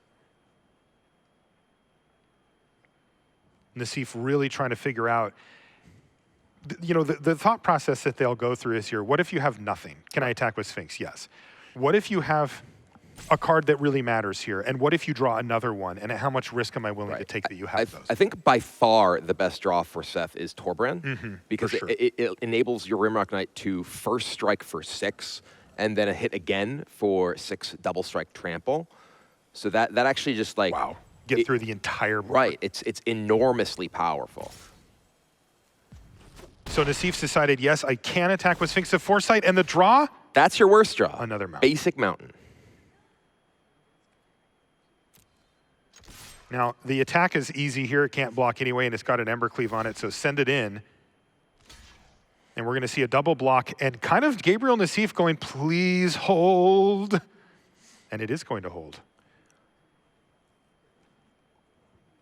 Nassif really trying to figure out, you know, the thought process that they'll go through is here, what if you have nothing? Can I attack with Sphinx? Yes. What if you have a card that really matters here? And what if you draw another one? And how much risk am I willing to take that you have those? I think by far the best draw for Seth is Torbrand, because it enables your Rimrock Knight to first strike for 6, and then a hit again for 6 double strike trample. So that actually just like Wow. Get through the entire board. right. It's enormously powerful. So Nassif's decided, yes, I can attack with Sphinx of Foresight, and the draw? That's your worst draw. Another mountain. Basic mountain. Now, the attack is easy here. It can't block anyway, and it's got an Embercleave on it, so send it in. And we're going to see a double block, and kind of Gabriel Nassif going, please hold. And it is going to hold.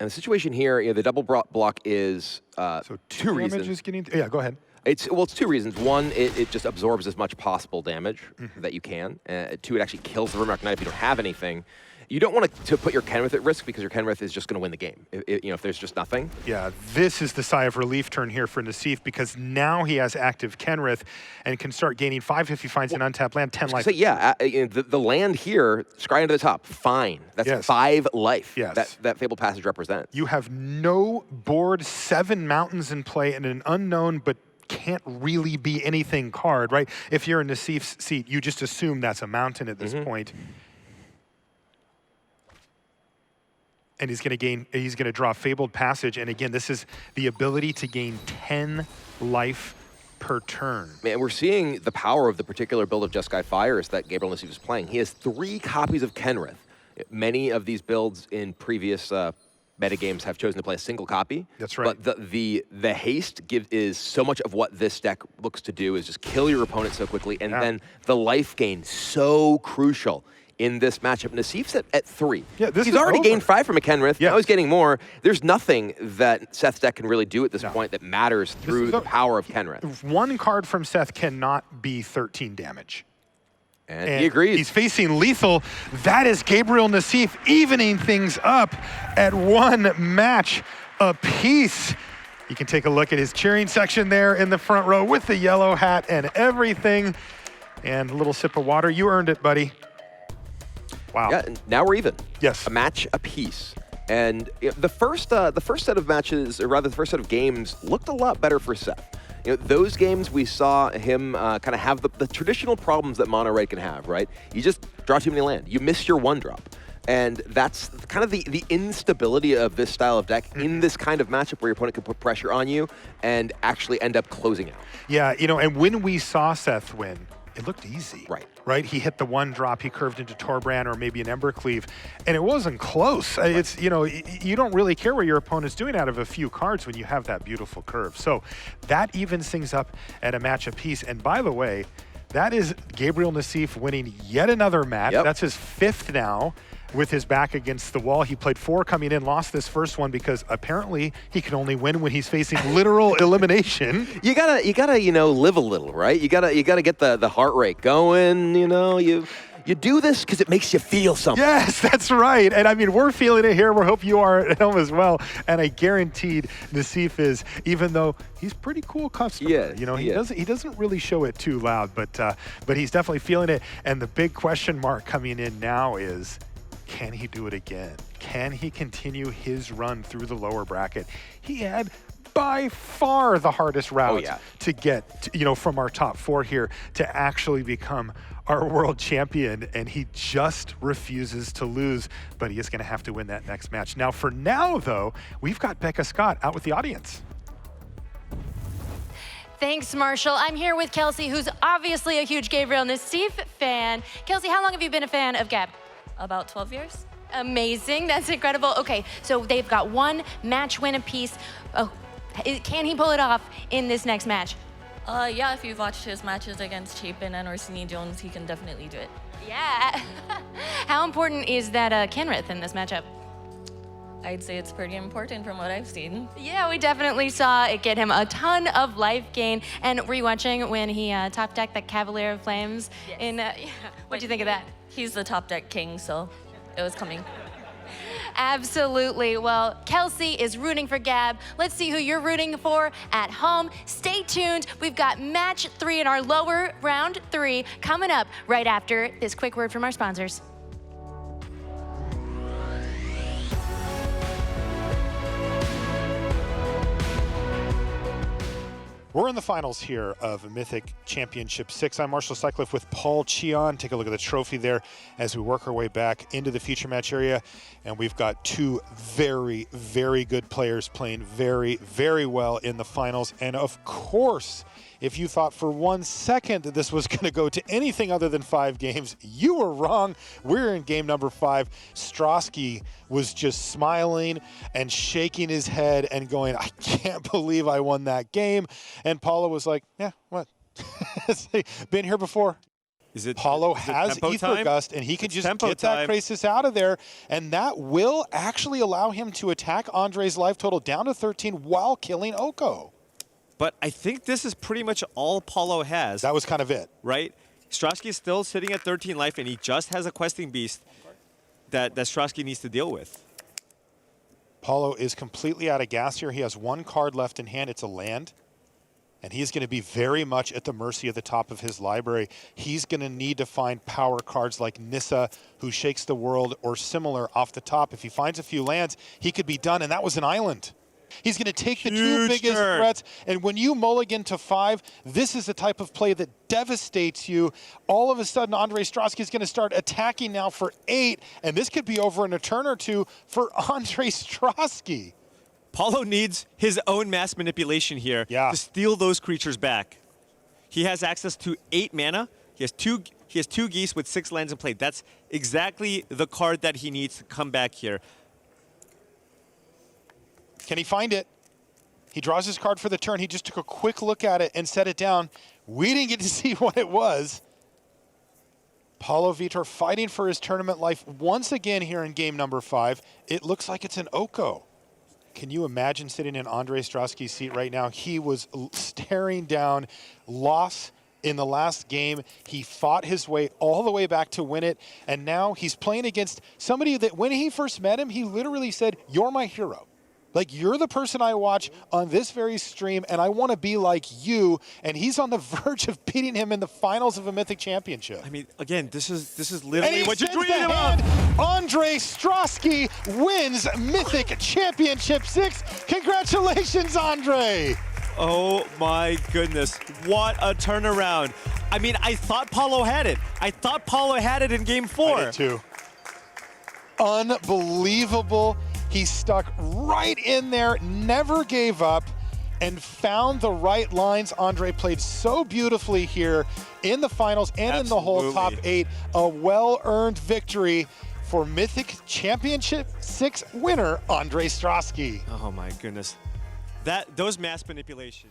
And the situation here, the double block is So two reasons. damage is getting, yeah, go ahead. It's two reasons. One, it just absorbs as much possible damage that you can. Two, it actually kills the Vermark Knight if you don't have anything. You don't want to put your Kenrith at risk because your Kenrith is just going to win the game. If there's just nothing. Yeah, this is the sigh of relief turn here for Nassif because now he has active Kenrith and can start gaining 5 if he finds an untapped land, 10 life. So yeah, the land here, scry into the top, fine. That's 5 life. Yes. That Fabled Passage represents. You have no board, 7 mountains in play, and an unknown, but can't really be anything card, right? If you're in Nassif's seat, you just assume that's a mountain at this point. And he's going to draw Fabled Passage. And again, this is the ability to gain 10 life per turn. Man, we're seeing the power of the particular build of Jeskai Fires that Gabriel Nassif is playing. He has 3 copies of Kenrith. Many of these builds in previous metagames have chosen to play a single copy. That's right. But the haste is so much of what this deck looks to do is just kill your opponent so quickly, and then the life gain so crucial in this matchup. Nassif's at 3. Yeah, he's already gained 5 from a Kenrith. Now he's getting more. There's nothing that Seth's deck can really do at this point that matters through the power of Kenrith. 1 card from Seth cannot be 13 damage. And he agrees. He's facing lethal. That is Gabriel Nassif evening things up at 1 match apiece. You can take a look at his cheering section there in the front row with the yellow hat and everything. And a little sip of water. You earned it, buddy. Wow. Yeah, now we're even. Yes. A match apiece. And the first set of matches, or rather the first set of games, looked a lot better for Seth. Those games we saw him kind of have the traditional problems that mono red can have, right? You just draw too many land. You miss your 1-drop. And that's kind of the instability of this style of deck in this kind of matchup where your opponent can put pressure on you and actually end up closing out. Yeah, and when we saw Seth win, it looked easy. Right. He hit the 1-drop, he curved into Torbrand or maybe an Embercleave, and it wasn't close. It's, you don't really care what your opponent's doing out of a few cards when you have that beautiful curve. So that evens things up at a match apiece. And by the way, that is Gabriel Nassif winning yet another match. That's his 5th now with his back against the wall. He played 4 coming in, lost this first one because apparently he can only win when he's facing literal elimination. You gotta live a little, right? You gotta get the heart rate going. You do this because it makes you feel something. Yes, that's right. And I mean, we're feeling it here. We hope you are at home as well. And I guaranteed Nassif is, even though he's pretty cool customer. Yeah, he doesn't really show it too loud, but he's definitely feeling it. And the big question mark coming in now is, can he do it again? Can he continue his run through the lower bracket? He had by far the hardest route to get, from our top 4 here to actually become our world champion, and he just refuses to lose, but he is going to have to win that next match. Now, for now, though, we've got Becca Scott out with the audience. Thanks, Marshall. I'm here with Kelsey, who's obviously a huge Gabriel Nassif fan. Kelsey, how long have you been a fan of Gab? About 12 years. Amazing. That's incredible. Okay, so they've got 1 match win apiece. Oh, can he pull it off in this next match? Yeah, if you've watched his matches against Chapin and Orsini Jones, he can definitely do it. Yeah. How important is that Kenrith in this matchup? I'd say it's pretty important from what I've seen. Yeah, we definitely saw it get him a ton of life gain. And were you watching when he top decked the Cavalier of Flames? Yes. What'd you think of that? He's the top deck king, so it was coming. Absolutely. Well, Kelsey is rooting for Gab. Let's see who you're rooting for at home. Stay tuned. We've got match 3 in our lower round 3 coming up right after this quick word from our sponsors. We're in the finals here of Mythic Championship 6. I'm Marshall Sutcliffe with Paul Cheon. Take a look at the trophy there as we work our way back into the feature match area. And we've got two very, very good players playing very, very well in the finals. And of course, if you thought for 1 second that this was going to go to anything other than 5 games, you were wrong. We're in game number 5. Strosky was just smiling and shaking his head and going, I can't believe I won that game. And Paulo was like, yeah, what? Been here before. Paulo has Ether Gust, and he can just get that Krasis out of there, and that will actually allow him to attack Andre's life total down to 13 while killing Oko. But I think this is pretty much all Paulo has. That was kind of it. Right? Strosky is still sitting at 13 life, and he just has a questing beast that Strosky needs to deal with. Paulo is completely out of gas here. He has 1 card left in hand. It's a land. And he's going to be very much at the mercy of the top of his library. He's going to need to find power cards like Nissa, who shakes the world, or similar off the top. If he finds a few lands, he could be done, and that was an island. He's going to take the 2 biggest threats, and when you mulligan to 5, this is the type of play that devastates you. All of a sudden, Andre Strosky is going to start attacking now for 8, and this could be over in a turn or 2 for Andre Strosky. Paulo needs his own mass manipulation here to steal those creatures back. He has access to 8 mana. He has two geese with 6 lands in play. That's exactly the card that he needs to come back here. Can he find it? He draws his card for the turn. He just took a quick look at it and set it down. We didn't get to see what it was. Paulo Vitor fighting for his tournament life once again here in game number 5. It looks like it's an Oko. Can you imagine sitting in Andre Strosky's seat right now? He was staring down loss in the last game. He fought his way all the way back to win it, and now he's playing against somebody that when he first met him, he literally said, "You're my hero. Like, you're the person I watch on this very stream, and I want to be like you." And he's on the verge of beating him in the finals of a Mythic Championship. I mean, again, this is literally what you're dreaming about. Andre Strosky wins Mythic Championship 6. Congratulations, Andre. Oh my goodness, what a turnaround. I mean, I thought Paulo had it. I thought Paulo had it in game 4. I did too. Unbelievable. He stuck right in there, never gave up, and found the right lines. Andre played so beautifully here in the finals and in the whole top 8. A well-earned victory for Mythic Championship 6 winner, Andre Strosky. Oh my goodness. Those mass manipulation.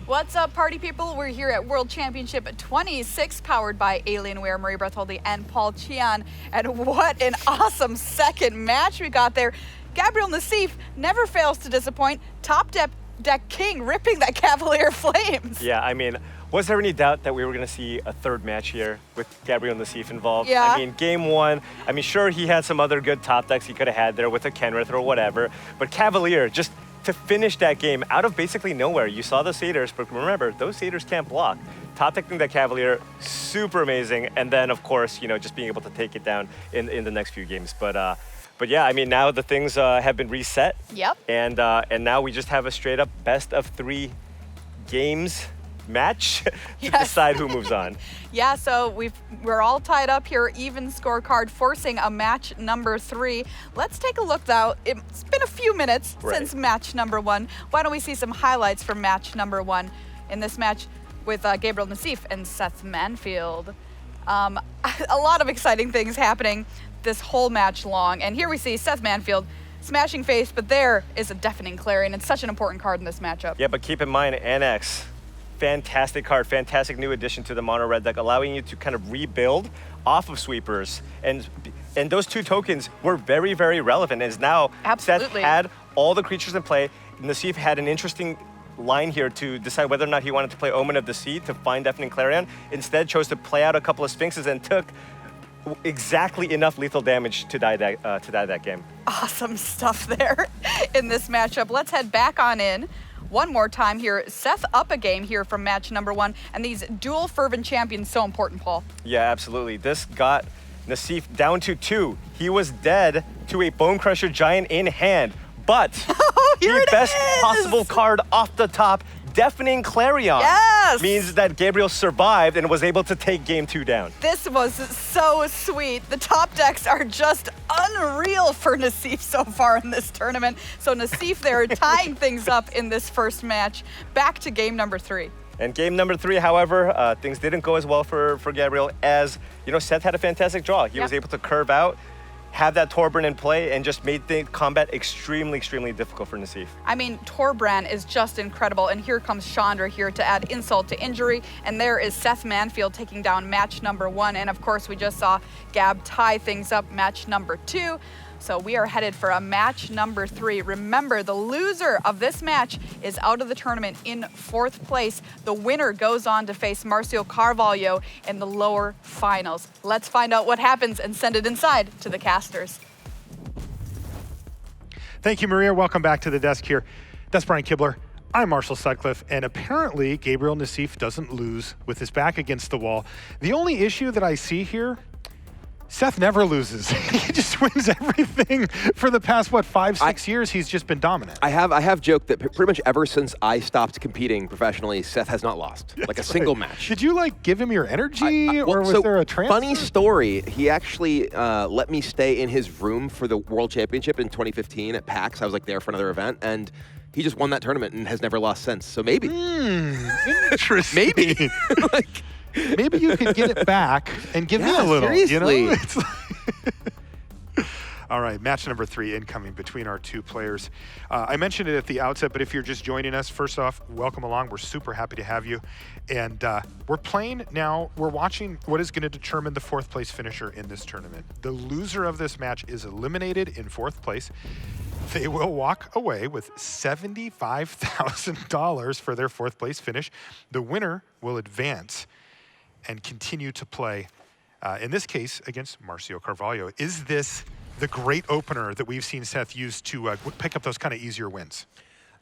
What's up, party people? We're here at World Championship 26, powered by Alienware, Marie Bartholdi, and Paul Cheon. And what an awesome second match we got there. Gabriel Nassif never fails to disappoint. Top deck king ripping that Cavalier Flames. Yeah, I mean, was there any doubt that we were going to see a third match here with Gabriel Nassif involved? Yeah. I mean, game 1, I mean, sure, he had some other good top decks he could have had there with a Kenrith or whatever, but Cavalier just to finish that game out of basically nowhere. You saw the Satyrs, but remember, those Satyrs can't block. Top decking that Cavalier, super amazing. And then, of course, you know, just being able to take it down in the next few games. But yeah, I mean, now the things have been reset. Yep. And now we just have a straight up best of 3 games match to decide who moves on. Yeah, so we're all tied up here, even scorecard, forcing a match number 3. Let's take a look, though. It's been a few minutes since match number 1. Why don't we see some highlights from match number 1 in this match with Gabriel Nassif and Seth Manfield. A lot of exciting things happening this whole match long. And here we see Seth Manfield smashing face, but there is a deafening Clarion. It's such an important card in this matchup. Yeah, but keep in mind, NX, fantastic card, fantastic new addition to the mono red deck, allowing you to kind of rebuild off of sweepers. And those 2 tokens were very, very relevant. As now Seth had all the creatures in play. Nassif had an interesting line here to decide whether or not he wanted to play Omen of the Sea to find Deafening Clarion. Instead chose to play out a couple of Sphinxes and took exactly enough lethal damage to die that game. Awesome stuff there in this matchup. Let's head back on in one more time here. Seth up a game here from match number 1, and these dual Fervent Champions so important, Paul. Yeah, absolutely. This got Nassif down to 2. He was dead to a Bone Crusher Giant in hand, but the best possible card off the top Deafening Clarion. Yes! Means that Gabriel survived and was able to take game 2 down. This was so sweet. The top decks are just unreal for Nassif so far in this tournament. So Nassif there tying things up in this first match. Back to game number 3. And game number 3, however, things didn't go as well for Gabriel as, Seth had a fantastic draw. He was able to curve out, have that Torbran in play, and just made the combat extremely, extremely difficult for Nassif. I mean, Torbran is just incredible, and here comes Chandra here to add insult to injury, and there is Seth Manfield taking down match number 1, and of course we just saw Gab tie things up match number 2. So we are headed for a match number 3. Remember, the loser of this match is out of the tournament in 4th place. The winner goes on to face Marcio Carvalho in the lower finals. Let's find out what happens and send it inside to the casters. Thank you, Maria. Welcome back to the desk here. That's Brian Kibler. I'm Marshall Sutcliffe, and apparently Gabriel Nassif doesn't lose with his back against the wall. The only issue that I see here, Seth never loses. He just wins everything for the past, 5-6 years. He's just been dominant. I have joked that pretty much ever since I stopped competing professionally, Seth has not lost, like a single match. Did you give him your energy, or was there a transfer? Funny story, he actually let me stay in his room for the World Championship in 2015 at PAX. I was there for another event, and he just won that tournament and has never lost since. So maybe. Interesting. Maybe. Maybe you could get it back and give me a little, seriously. It's All right, match number 3 incoming between our two players. I mentioned it at the outset, but if you're just joining us, first off, welcome along. We're super happy to have you. And we're playing now, we're watching what is going to determine the 4th place finisher in this tournament. The loser of this match is eliminated in 4th place. They will walk away with $75,000 for their 4th place finish. The winner will advance and continue to play, in this case, against Marcio Carvalho. Is this the great opener that we've seen Seth use to pick up those kind of easier wins?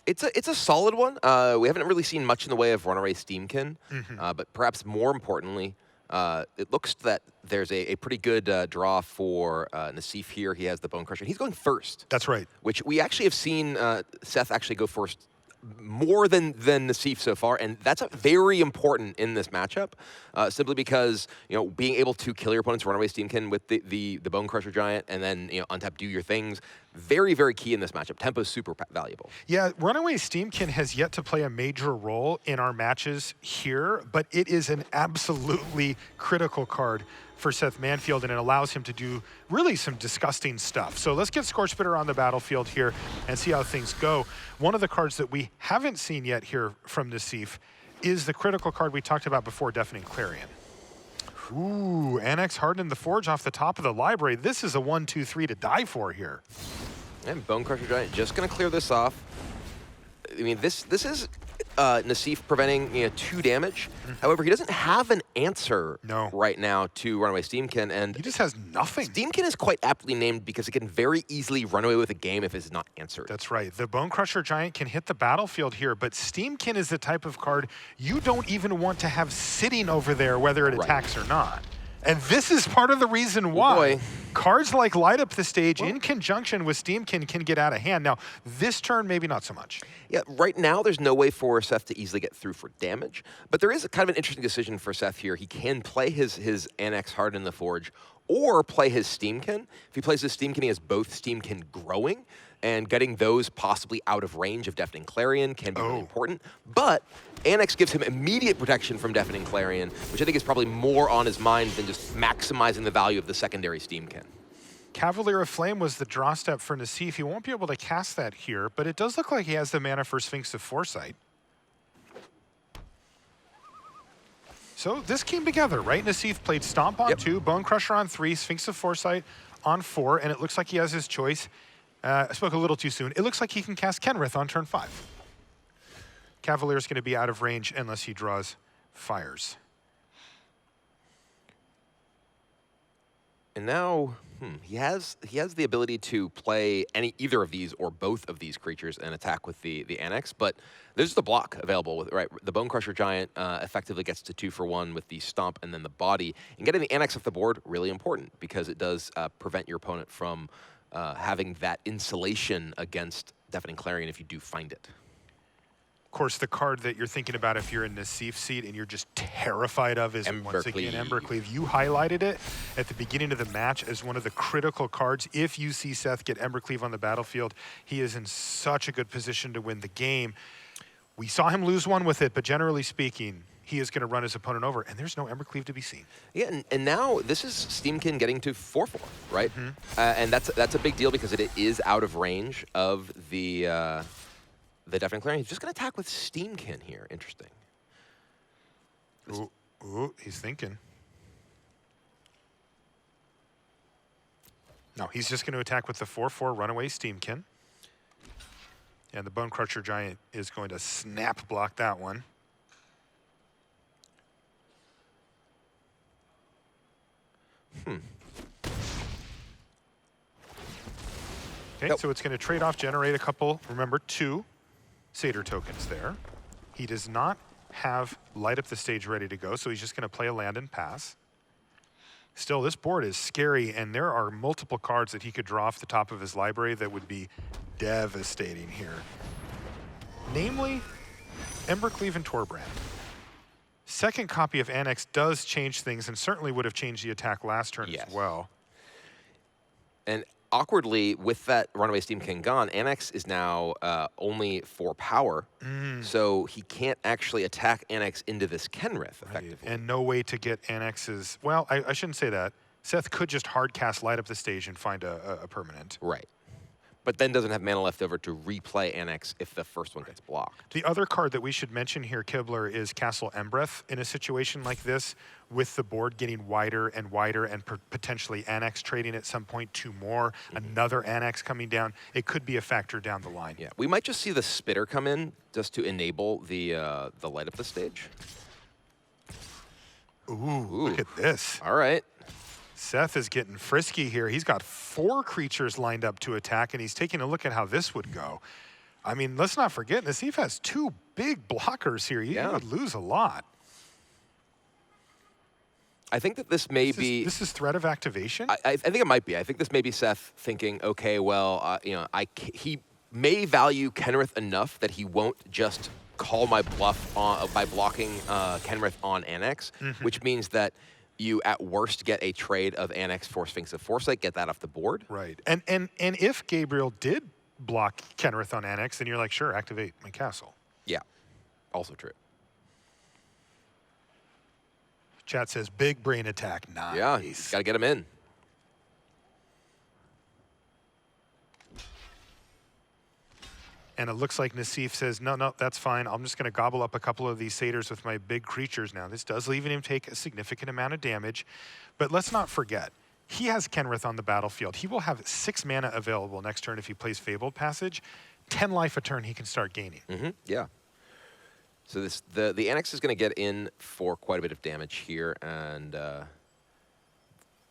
It's a solid one. We haven't really seen much in the way of Runaway Steamkin, but perhaps more importantly, it looks that there's a pretty good draw for Nassif here. He has the Bone Crusher. He's going first. That's right. Which we actually have seen Seth actually go first more than Nassif so far, and that's very important in this matchup, simply because being able to kill your opponent's Runaway Steamkin with the Bone Crusher Giant and then untap, do your things, very, very key in this matchup. Tempo's super valuable. Yeah, Runaway Steamkin has yet to play a major role in our matches here, but it is an absolutely critical card for Seth Manfield, and it allows him to do really some disgusting stuff. So let's get Scorchspitter on the battlefield here and see how things go. One of the cards that we haven't seen yet here from Nassif is the critical card we talked about before, Deafening Clarion. Ooh, Annex Hardened the Forge off the top of the library. This is a 1-2-3 to die for here. And Bone Crusher Giant just going to clear this off. I mean, this is Nassif preventing 2 damage. However, he doesn't have an answer right now to Runaway Steamkin, and he just has nothing. Steamkin is quite aptly named because it can very easily run away with a game if it's not answered. That's right. The Bone Crusher Giant can hit the battlefield here, but Steamkin is the type of card you don't even want to have sitting over there, whether it attacks or not. And this is part of the reason why cards like Light Up the Stage in conjunction with Steamkin can get out of hand. Now, this turn, maybe not so much. Yeah, right now there's no way for Seth to easily get through for damage, but there is a kind of an interesting decision for Seth here. He can play his Annex Hardened the Forge or play his Steamkin. If he plays his Steamkin, he has both Steamkin growing, and getting those possibly out of range of Deafening Clarion can be really important. But Annex gives him immediate protection from Deafening Clarion, which I think is probably more on his mind than just maximizing the value of the secondary Steamkin. Cavalier of Flame was the draw step for Nassif. He won't be able to cast that here, but it does look like he has the mana for Sphinx of Foresight. So this came together, right? Nassif played Stomp on 2, Bone Crusher on 3, Sphinx of Foresight on 4, and it looks like he has his choice. I spoke a little too soon. It looks like he can cast Kenrith on turn 5. Cavalier's going to be out of range unless he draws Fires. And now he has the ability to play either of these or both of these creatures and attack with the Annex, but there's the block available with the Bone Crusher Giant effectively gets to 2 for 1 with the Stomp and then the Body, and getting the Annex off the board really important because it does prevent your opponent from having that insulation against Deafening Clarion if you do find it. Of course, the card that you're thinking about if you're in Nassif's seat and you're just terrified of is once again Embercleave. You highlighted it at the beginning of the match as one of the critical cards. If you see Seth get Embercleave on the battlefield, he is in such a good position to win the game. We saw him lose one with it, but generally speaking, he is going to run his opponent over, and there's no Embercleave to be seen. Yeah, and now this is Steamkin getting to 4-4, right? And that's a big deal because it is out of range of the Deafening Clarion. He's just going to attack with Steamkin here. Interesting. Ooh, he's thinking. No, he's just going to attack with the 4-4 runaway Steamkin. And the Bone Crusher Giant is going to snap block that one. Okay, so it's going to trade off, generate a couple, remember, 2 Satyr tokens there. He does not have light up the stage ready to go, so he's just going to play a land and pass. Still, this board is scary, and there are multiple cards that he could draw off the top of his library that would be devastating here. Namely, Embercleave and Torbrand. Second copy of Annex does change things and certainly would have changed the attack last turn as well. And awkwardly, with that runaway Steamkin gone, Annex is now only 4 power, so he can't actually attack Annex into this Kenrith effectively. And no way to get Annex's, well, I shouldn't say that. Seth could just hard cast Light Up the Stage and find a permanent. Right. But then doesn't have mana left over to replay Annex if the first one gets blocked. The other card that we should mention here, Kibler, is Castle Embreth. In a situation like this, with the board getting wider and wider and potentially Annex trading at some point 2 more, another Annex coming down, it could be a factor down the line. Yeah, we might just see the Spitter come in just to enable the Light Up the Stage. Ooh, look at this. All right. Seth is getting frisky here. He's got 4 creatures lined up to attack, and he's taking a look at how this would go. I mean, let's not forget, Nassif has 2 big blockers here. He would lose a lot. I think that this may be... This is threat of activation? I think it might be. I think this may be Seth thinking, okay, well, you know, he may value Kenrith enough that he won't just call my bluff by blocking Kenrith on Annex, which means that you at worst get a trade of Annex for Sphinx of Foresight, get that off the board. Right. And if Gabriel did block Kenrith on Annex, then you're like, sure, activate my castle. Yeah, also true. Chat says big brain attack. Nice. Yeah, got to get him in. And it looks like Nassif says, no, that's fine. I'm just going to gobble up a couple of these satyrs with my big creatures now. This does leave him take a significant amount of damage. But let's not forget, he has Kenrith on the battlefield. He will have 6 mana available next turn if he plays Fabled Passage. 10 life a turn he can start gaining. Yeah. So the Annex is going to get in for quite a bit of damage here, and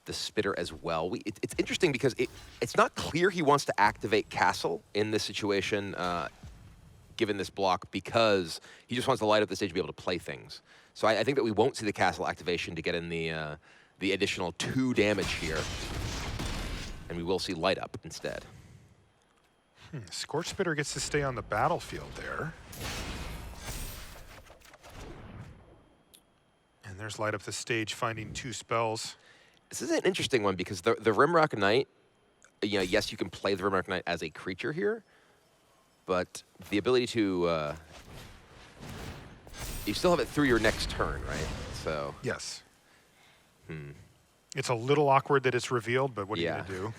the Spitter as well. It's interesting because it's not clear he wants to activate Castle in this situation, given this block, because he just wants to light up the stage to be able to play things. So I think that we won't see the Castle activation to get in the additional 2 damage here, and we will see Light Up instead. Scorch Spitter gets to stay on the battlefield there. And there's Light Up the Stage, finding 2 spells. This is an interesting one because the Rimrock Knight, you know, yes, you can play the Rimrock Knight as a creature here, but the ability to, you still have it through your next turn, right? So. Yes. It's a little awkward that it's revealed, but what are you going to do?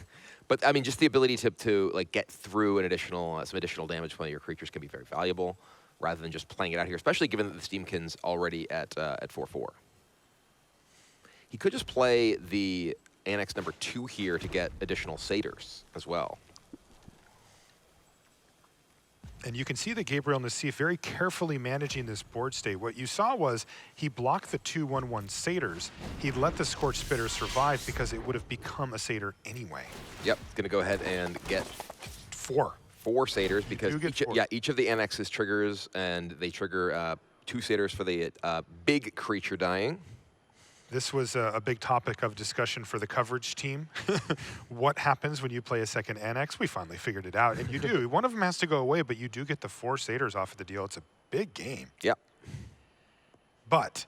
But I mean, just the ability to like get through an additional, some additional damage from one of your creatures can be very valuable, rather than just playing it out here, especially given that the Steamkin's already at 4/4. He could just play the Annex number 2 here to get additional Satyrs as well. And you can see that Gabriel Nassif very carefully managing this board state. What you saw was he blocked the 2/1/1 Satyrs. He let the Scorch Spitter survive because it would have become a Satyr anyway. Yep, going to go ahead and get 4 Satyrs because each of the Annexes triggers, and they trigger 2 Satyrs for the big creature dying. This was a big topic of discussion for the coverage team. What happens when you play a second Annex? We finally figured it out, and you do. One of them has to go away, but you do get the 4 Satyrs off of the deal. It's a Big game. Yep. But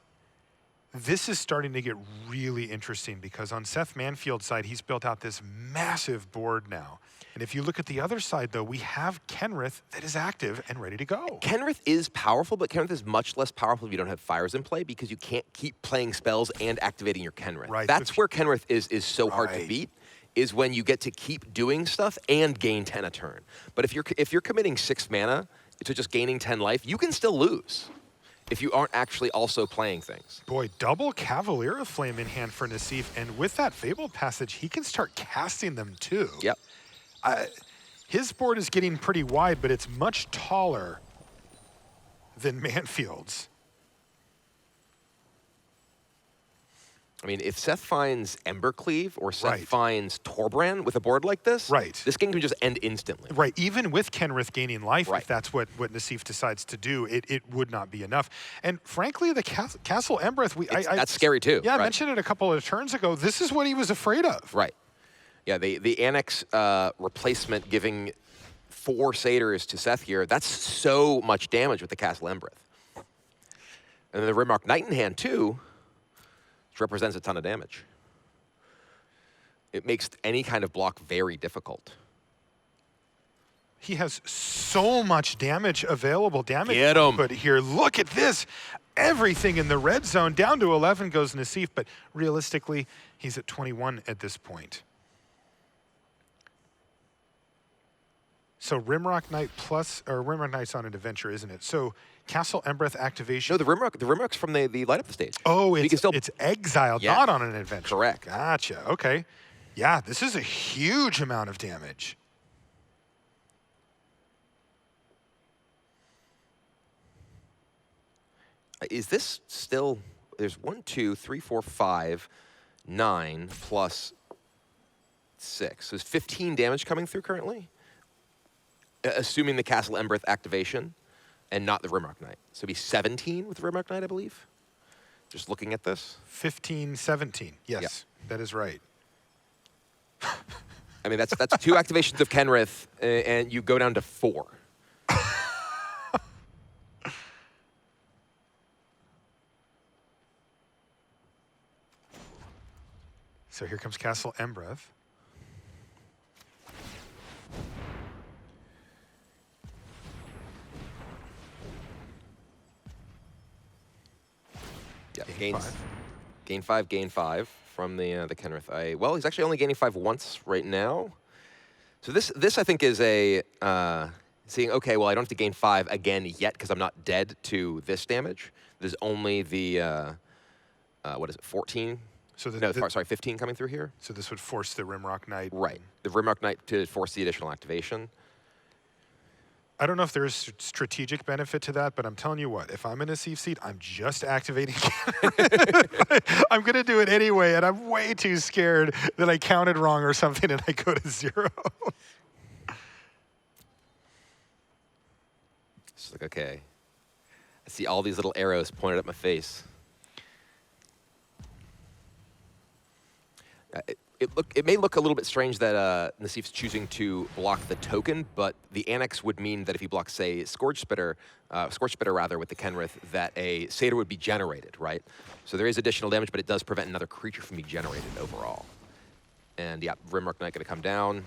this is starting to get really interesting because on Seth Manfield's side, he's built out this massive board now. And if you look at the other side, though, we have Kenrith that is active and ready to go. Kenrith is powerful, but Kenrith is much less powerful if you don't have Fires in play because you can't keep playing spells and activating your Kenrith. Right. That's where Kenrith is so hard to beat, is when you get to keep doing stuff and gain 10 a turn. But if you're committing 6 mana to just gaining 10 life, you can still lose if you aren't actually also playing things. Boy, double Cavalier of Flame in hand for Nassif, and with that Fabled Passage, he can start casting them too. Yep. His board is getting pretty wide, but it's much taller than Manfield's. I mean, if Seth finds Embercleave or Seth finds Torbrand with a board like this, this game can just end instantly. Right, even with Kenrith gaining life, if that's what Nassif decides to do, it would not be enough. And frankly, the Castle Embereth, that's scary too. Yeah, I mentioned it a couple of turns ago. This is what he was afraid of. Right. Yeah, the Annex replacement giving 4 Satyrs to Seth here, that's so much damage with the Castle Embereth. And then the Rimrock Knight in hand too, which represents a ton of damage. It makes any kind of block very difficult. He has so much damage available. Get him. But here, look at this. Everything in the red zone. Down to 11 goes Nassif, but realistically, he's at 21 at this point. So Rimrock Knight plus, or Rimrock Knight's on an adventure, isn't it? So Castle Embereth activation. No, the Rimrock's from the light up the stage. Oh, it's exiled, not on an adventure. Correct. Gotcha. Okay. Yeah, this is a huge amount of damage. Is this still? There's 1, 2, 3, 4, 5, 9 plus 6. So there's 15 damage coming through currently, assuming the Castle Embereth activation. And not the Rimrock Knight. So it'd be 17 with the Rimrock Knight, I believe. Just looking at this. 15, 17. Yes, that is right. I mean, that's 2 activations of Kenrith, and you go down to 4. So here comes Castle Embereth. Yeah, gain 5 from the Kenrith. Well, he's actually only gaining 5 once right now. So this I think is a seeing. Okay, well I don't have to gain 5 again yet because I'm not dead to this damage. There's only the what is it, 14? So sorry, 15 coming through here. So this would force the Rimrock Knight. Right, the Rimrock Knight to force the additional activation. I don't know if there's strategic benefit to that, but I'm telling you what, if I'm in a Nassif seat, I'm just activating I'm going to do it anyway, and I'm way too scared that I counted wrong or something and I go to 0. It's like, okay. I see all these little arrows pointed at my face. It may look a little bit strange that Nassif's choosing to block the token, but the Annex would mean that if he blocks, say, Scourge Spitter rather, with the Kenrith, that a Satyr would be generated, right? So there is additional damage, but it does prevent another creature from being generated overall. And yeah, Rimrock Knight gonna come down.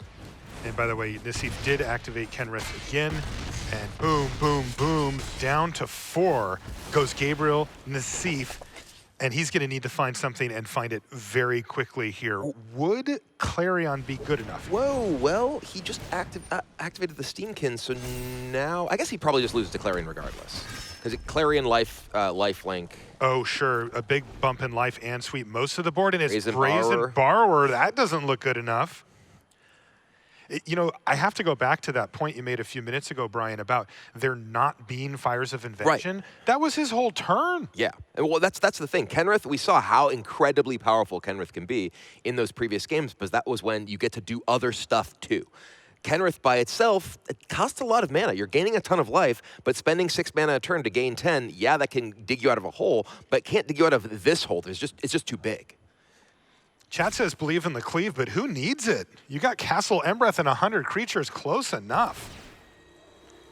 And by the way, Nassif did activate Kenrith again, and boom, boom, boom, down to 4 goes Gabriel Nassif. And he's going to need to find something and find it very quickly here. Would Clarion be good enough? Whoa, well, he just activated the Steamkin, so now I guess he probably just loses to Clarion regardless. Because Clarion lifelink. Oh, sure. A big bump in life and sweep most of the board, and it's Brazen Borrower. That doesn't look good enough. You know, I have to go back to that point you made a few minutes ago, Brian, about there not being Fires of Invention. Right. That was his whole turn. Yeah, well, that's the thing. Kenrith, we saw how incredibly powerful Kenrith can be in those previous games, because that was when you get to do other stuff too. Kenrith by itself, it costs a lot of mana. You're gaining a ton of life, but spending 6 mana a turn to gain 10, yeah, that can dig you out of a hole, but it can't dig you out of this hole. It's just too big. Chat says believe in the cleave, but who needs it? You got Castle Embereth and 100 creatures, close enough.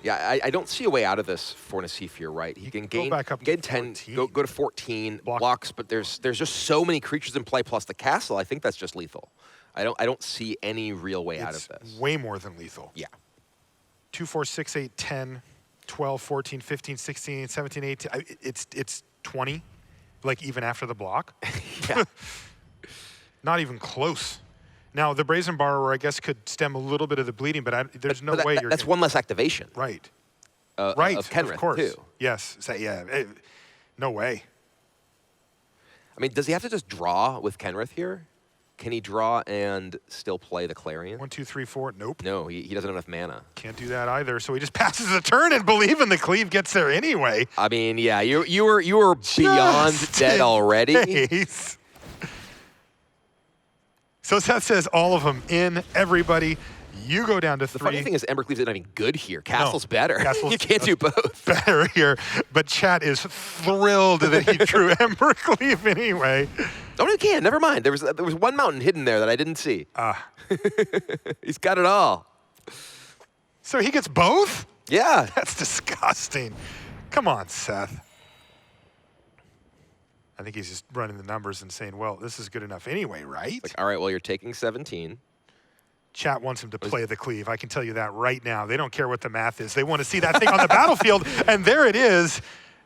Yeah, I don't see a way out of this for Nassif here, right? He can gain, back up to gain 10, go to 14 blocks, but there's just so many creatures in play plus the castle. I think that's just lethal. I don't see any real way out of this. Way more than lethal. Yeah. 2, 4, 6, 8, 10, 12, 14, 15, 16, 17, 18. It's 20, like even after the block. Yeah. Not even close. Now, the Brazen Borrower, I guess, could stem a little bit of the bleeding, but there's no way you're That's one less activation. Right. Right, of Kenrith, course. too. Yes. So, yeah. No way. I mean, does he have to just draw with Kenrith here? Can he draw and still play the Clarion? 1, 2, 3, 4. Nope. No, he doesn't have enough mana. Can't do that either. So he just passes the turn and believing the cleave gets there anyway. I mean, yeah, you were beyond dead already. Case. So Seth says all of them in, everybody. You go down to 3. The funny thing is Ember Cleave's not even good here. Castle's better. Castle's you can't do both. Better here. But chat is thrilled that he drew Ember Cleave anyway. Oh, you can. Never mind. There was one mountain hidden there that I didn't see. He's got it all. So he gets both? Yeah. That's disgusting. Come on, Seth. I think he's just running the numbers and saying, well, this is good enough anyway, right? Like, all right, well, you're taking 17. Chat wants him to play the cleave. I can tell you that right now. They don't care what the math is. They want to see that thing on the battlefield, and there it is.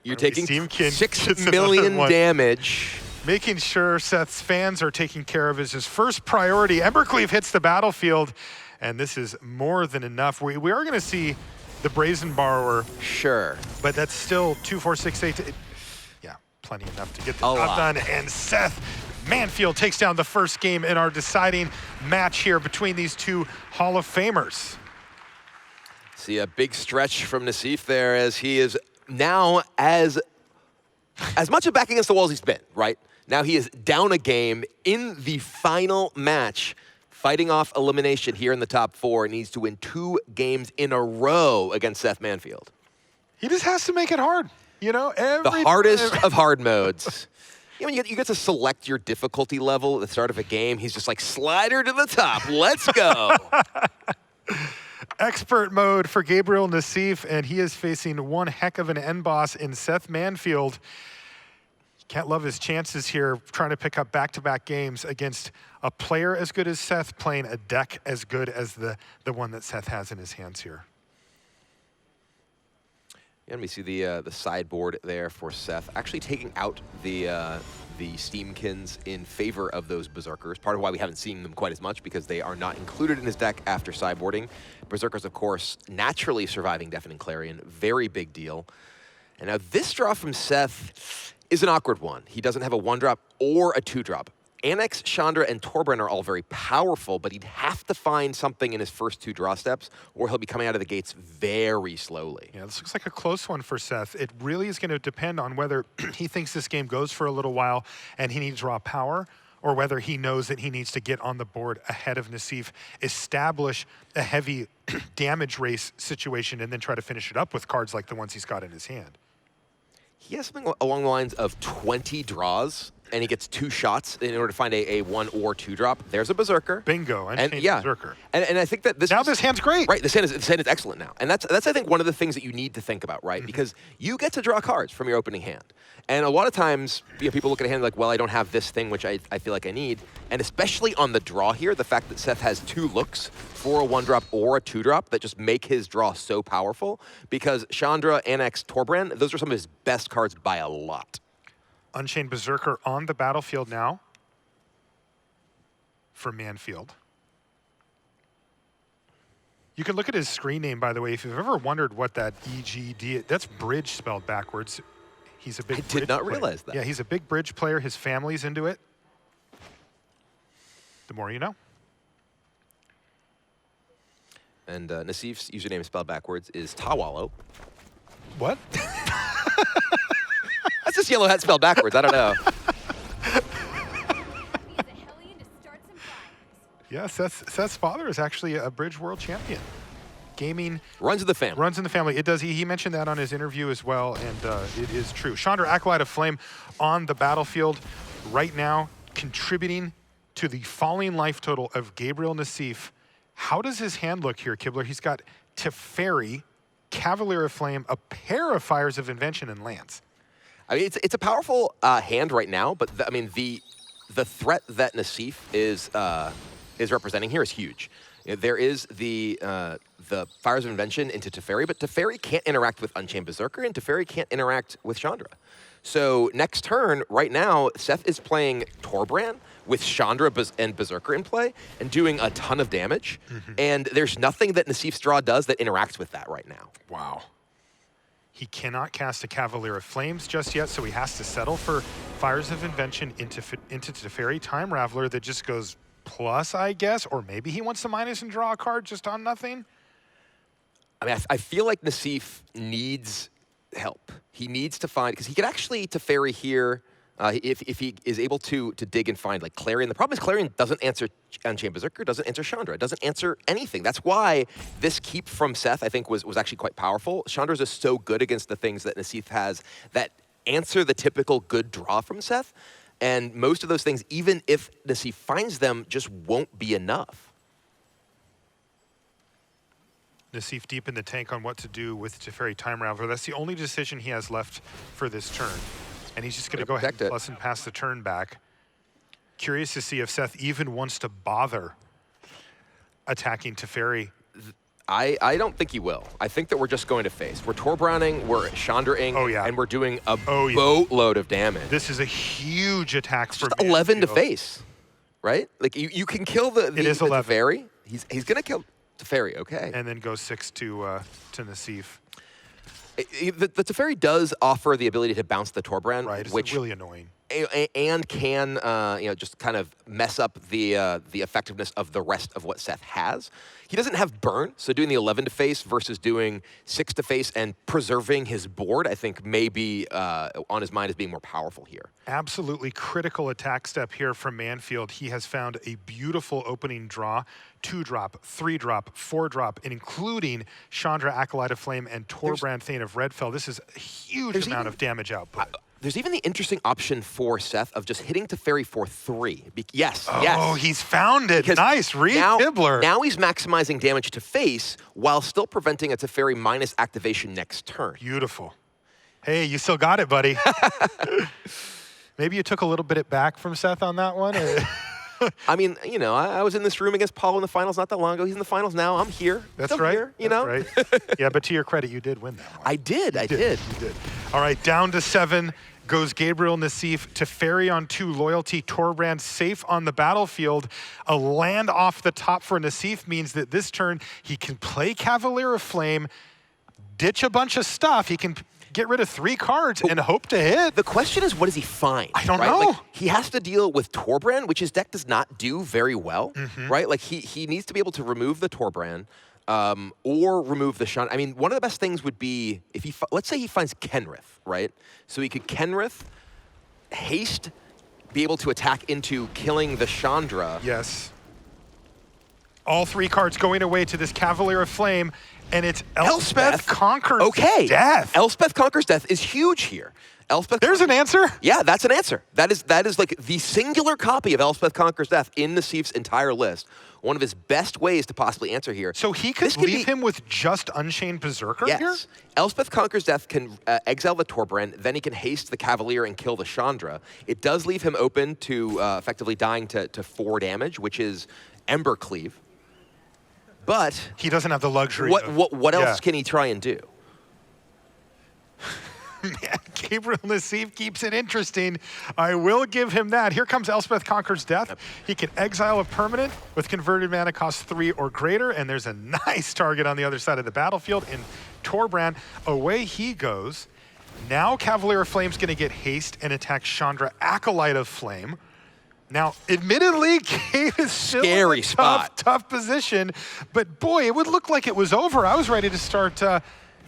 You're taking 6 million damage. Making sure Seth's fans are taken care of is his first priority. Embercleave hits the battlefield, and this is more than enough. We are going to see the Brazen Borrower. Sure. But that's still 2, 4, 6, 8. Yeah, plenty enough to get the job done. And Seth Manfield takes down the first game in our deciding match here between these two Hall of Famers. See a big stretch from Nassif there as he is now as much of back against the walls he's been, right? Now he is down a game in the final match, fighting off elimination here in the top 4, and needs to win 2 games in a row against Seth Manfield. He just has to make it hard, you know? The hardest of hard modes. You know, you get to select your difficulty level at the start of a game. He's just like, slider to the top, let's go. Expert mode for Gabriel Nassif, and he is facing one heck of an end boss in Seth Manfield. Can't love his chances here, trying to pick up back-to-back games against a player as good as Seth, playing a deck as good as the one that Seth has in his hands here. Yeah, and we see the sideboard there for Seth, actually taking out the Steamkins in favor of those Berserkers. Part of why we haven't seen them quite as much, because they are not included in his deck after sideboarding. Berserkers, of course, naturally surviving Deafening Clarion, very big deal. And now this draw from Seth is an awkward one. He doesn't have a 1-drop or a 2-drop. Annex, Chandra, and Torbran are all very powerful, but he'd have to find something in his first 2 draw steps, or he'll be coming out of the gates very slowly. Yeah, this looks like a close one for Seth. It really is going to depend on whether he thinks this game goes for a little while and he needs raw power, or whether he knows that he needs to get on the board ahead of Nassif, establish a heavy damage race situation, and then try to finish it up with cards like the ones he's got in his hand. He has something along the lines of 20 draws, and he gets 2 shots in order to find a 1 or 2 drop. There's a Berserker. Bingo, and yeah, Berserker. And I think that this hand's great. Right, this hand is excellent now. And that's I think one of the things that you need to think about, right? Because you get to draw cards from your opening hand. And a lot of times, people look at a hand like, well, I don't have this thing which I feel like I need. And especially on the draw here, the fact that Seth has 2 looks for a 1-drop or a 2-drop that just make his draw so powerful, because Chandra, Annex, Torbran, those are some of his best cards by a lot. Unchained Berserker on the battlefield now for Manfield. You can look at his screen name, by the way. If you've ever wondered what that EGD, that's bridge spelled backwards. He's a big bridge player. I did not realize that. Yeah, he's a big bridge player. His family's into it. The more you know. And Nassif's username spelled backwards is Tawalo. What? That's just yellow hat spelled backwards. I don't know. Yeah, Seth's father is actually a bridge world champion. Gaming runs in the family. Runs in the family. It does. He mentioned that on his interview as well, and it is true. Chandra, Acolyte of Flame, on the battlefield right now, contributing to the falling life total of Gabriel Nassif. How does his hand look here, Kibler? He's got Teferi Cavalier of Flame, a pair of Fires of Invention, and lands. I mean, it's a powerful hand right now, but I mean the threat that Nassif is representing here is huge. You know, there is the Fires of Invention into Teferi, but Teferi can't interact with Unchained Berserker, and Teferi can't interact with Chandra. So next turn, right now, Seth is playing Torbran with Chandra and Berserker in play and doing a ton of damage. And there's nothing that Nassif's draw does that interacts with that right now. Wow. He cannot cast a Cavalier of Flames just yet, so he has to settle for Fires of Invention into Teferi Time Raveler that just goes plus, I guess, or maybe he wants to minus and draw a card just on nothing. I mean, I feel like Nassif needs help. He needs to find, because he could actually Teferi here if he is able to dig and find like Clarion. The problem is Clarion doesn't answer Unchained Berserker, doesn't answer Chandra, it doesn't answer anything. That's why this keep from Seth, I think, was actually quite powerful. Chandra's is so good against the things that Nassif has that answer the typical good draw from Seth. And most of those things, even if Nassif finds them, just won't be enough. Nassif deep in the tank on what to do with Teferi Time Raveler. That's the only decision he has left for this turn. And he's just going to go ahead and plus and pass the turn back. Curious to see if Seth even wants to bother attacking Teferi. I don't think he will. I think that we're just going to face. We're Torbrowning, we're Chandraing, and we're doing a boatload of damage. This is a huge attack for Manfield. 11 to face, right? Like you can kill the Teferi. He's going to kill Teferi, okay. And then go 6 to Nassif. The Teferi does offer the ability to bounce the Torbran, which is really annoying. And can just kind of mess up the effectiveness of the rest of what Seth has. He doesn't have burn, so doing the 11 to face versus doing 6 to face and preserving his board, I think maybe on his mind as being more powerful here. Absolutely critical attack step here from Manfield. He has found a beautiful opening draw, 2-drop, 3-drop, 4-drop, and including Chandra, Acolyte of Flame, and Torbrand, Thane of Redfell. This is a huge amount of damage output. There's even the interesting option for Seth of just hitting Teferi for 3. Yes. Oh, he's found it. Nice, read Tibbler. Now he's maximizing damage to face while still preventing a Teferi minus activation next turn. Beautiful. Hey, you still got it, buddy. Maybe you took a little bit back from Seth on that one. I mean, I was in this room against Paul in the finals not that long ago. He's in the finals now. I'm here. That's still right. Here, you know? Right. Yeah, but to your credit, you did win that one. I did. You did. All right, down to 7 goes Gabriel Nassif. Teferi on 2, Loyalty, Torbrand safe on the battlefield. A land off the top for Nassif means that this turn he can play Cavalier of Flame, ditch a bunch of stuff. He can get rid of 3 cards and hope to hit. The question is, what does he find? I don't know. Like, he has to deal with Torbrand, which his deck does not do very well, right? Like he needs to be able to remove the Torbrand or remove the Shan. I mean, one of the best things would be if let's say he finds Kenrith, right? So he could Kenrith, haste, be able to attack into killing the Chandra. Yes. All 3 cards going away to this Cavalier of Flame. And it's Elspeth Conquers Death. Elspeth Conquers Death is huge here. There's an answer? Yeah, that's an answer. That is like the singular copy of Elspeth Conquers Death in Nassif's entire list. One of his best ways to possibly answer here. So he could leave him with just Unchained Berserker here? Yes. Elspeth Conquers Death can exile the Torbrand, then he can haste the Cavalier and kill the Chandra. It does leave him open to effectively dying to 4 damage, which is Ember Cleave. But he doesn't have the luxury. What else can he try and do? Man, Gabriel Nassif keeps it interesting. I will give him that. Here comes Elspeth Conquers Death. He can exile a permanent with converted mana cost 3 or greater, and there's a nice target on the other side of the battlefield in Torbrand. Away he goes. Now Cavalier of Flame's going to get haste and attack Chandra, Acolyte of Flame. Now, admittedly, Gabe is still in a tough position, but boy, it would look like it was over. I was ready to start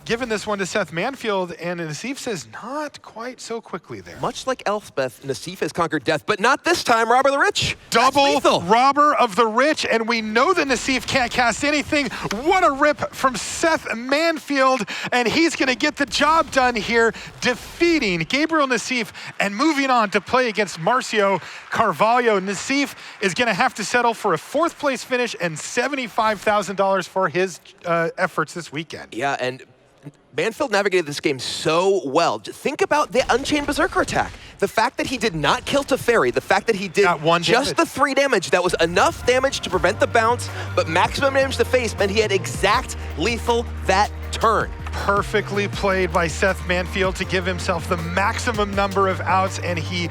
giving this one to Seth Manfield, and Nassif says not quite so quickly there. Much like Elspeth, Nassif has conquered death, but not this time, Robber the Rich. Double Robber of the Rich, and we know that Nassif can't cast anything. What a rip from Seth Manfield, and he's going to get the job done here, defeating Gabriel Nassif and moving on to play against Marcio Carvalho. Nassif is going to have to settle for a 4th place finish and $75,000 for his efforts this weekend. Yeah, and Manfield navigated this game so well. Think about the Unchained Berserker attack. The fact that he did not kill Teferi, the fact that he did just the 3 damage, that was enough damage to prevent the bounce, but maximum damage to face meant he had exact lethal that turn. Perfectly played by Seth Manfield to give himself the maximum number of outs, and he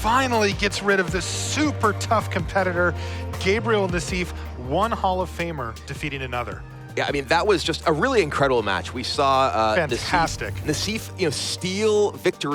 finally gets rid of this super tough competitor. Gabriel Nassif, one Hall of Famer defeating another. Yeah, I mean, that was just a really incredible match. We saw Fantastic. Nassif, steal victory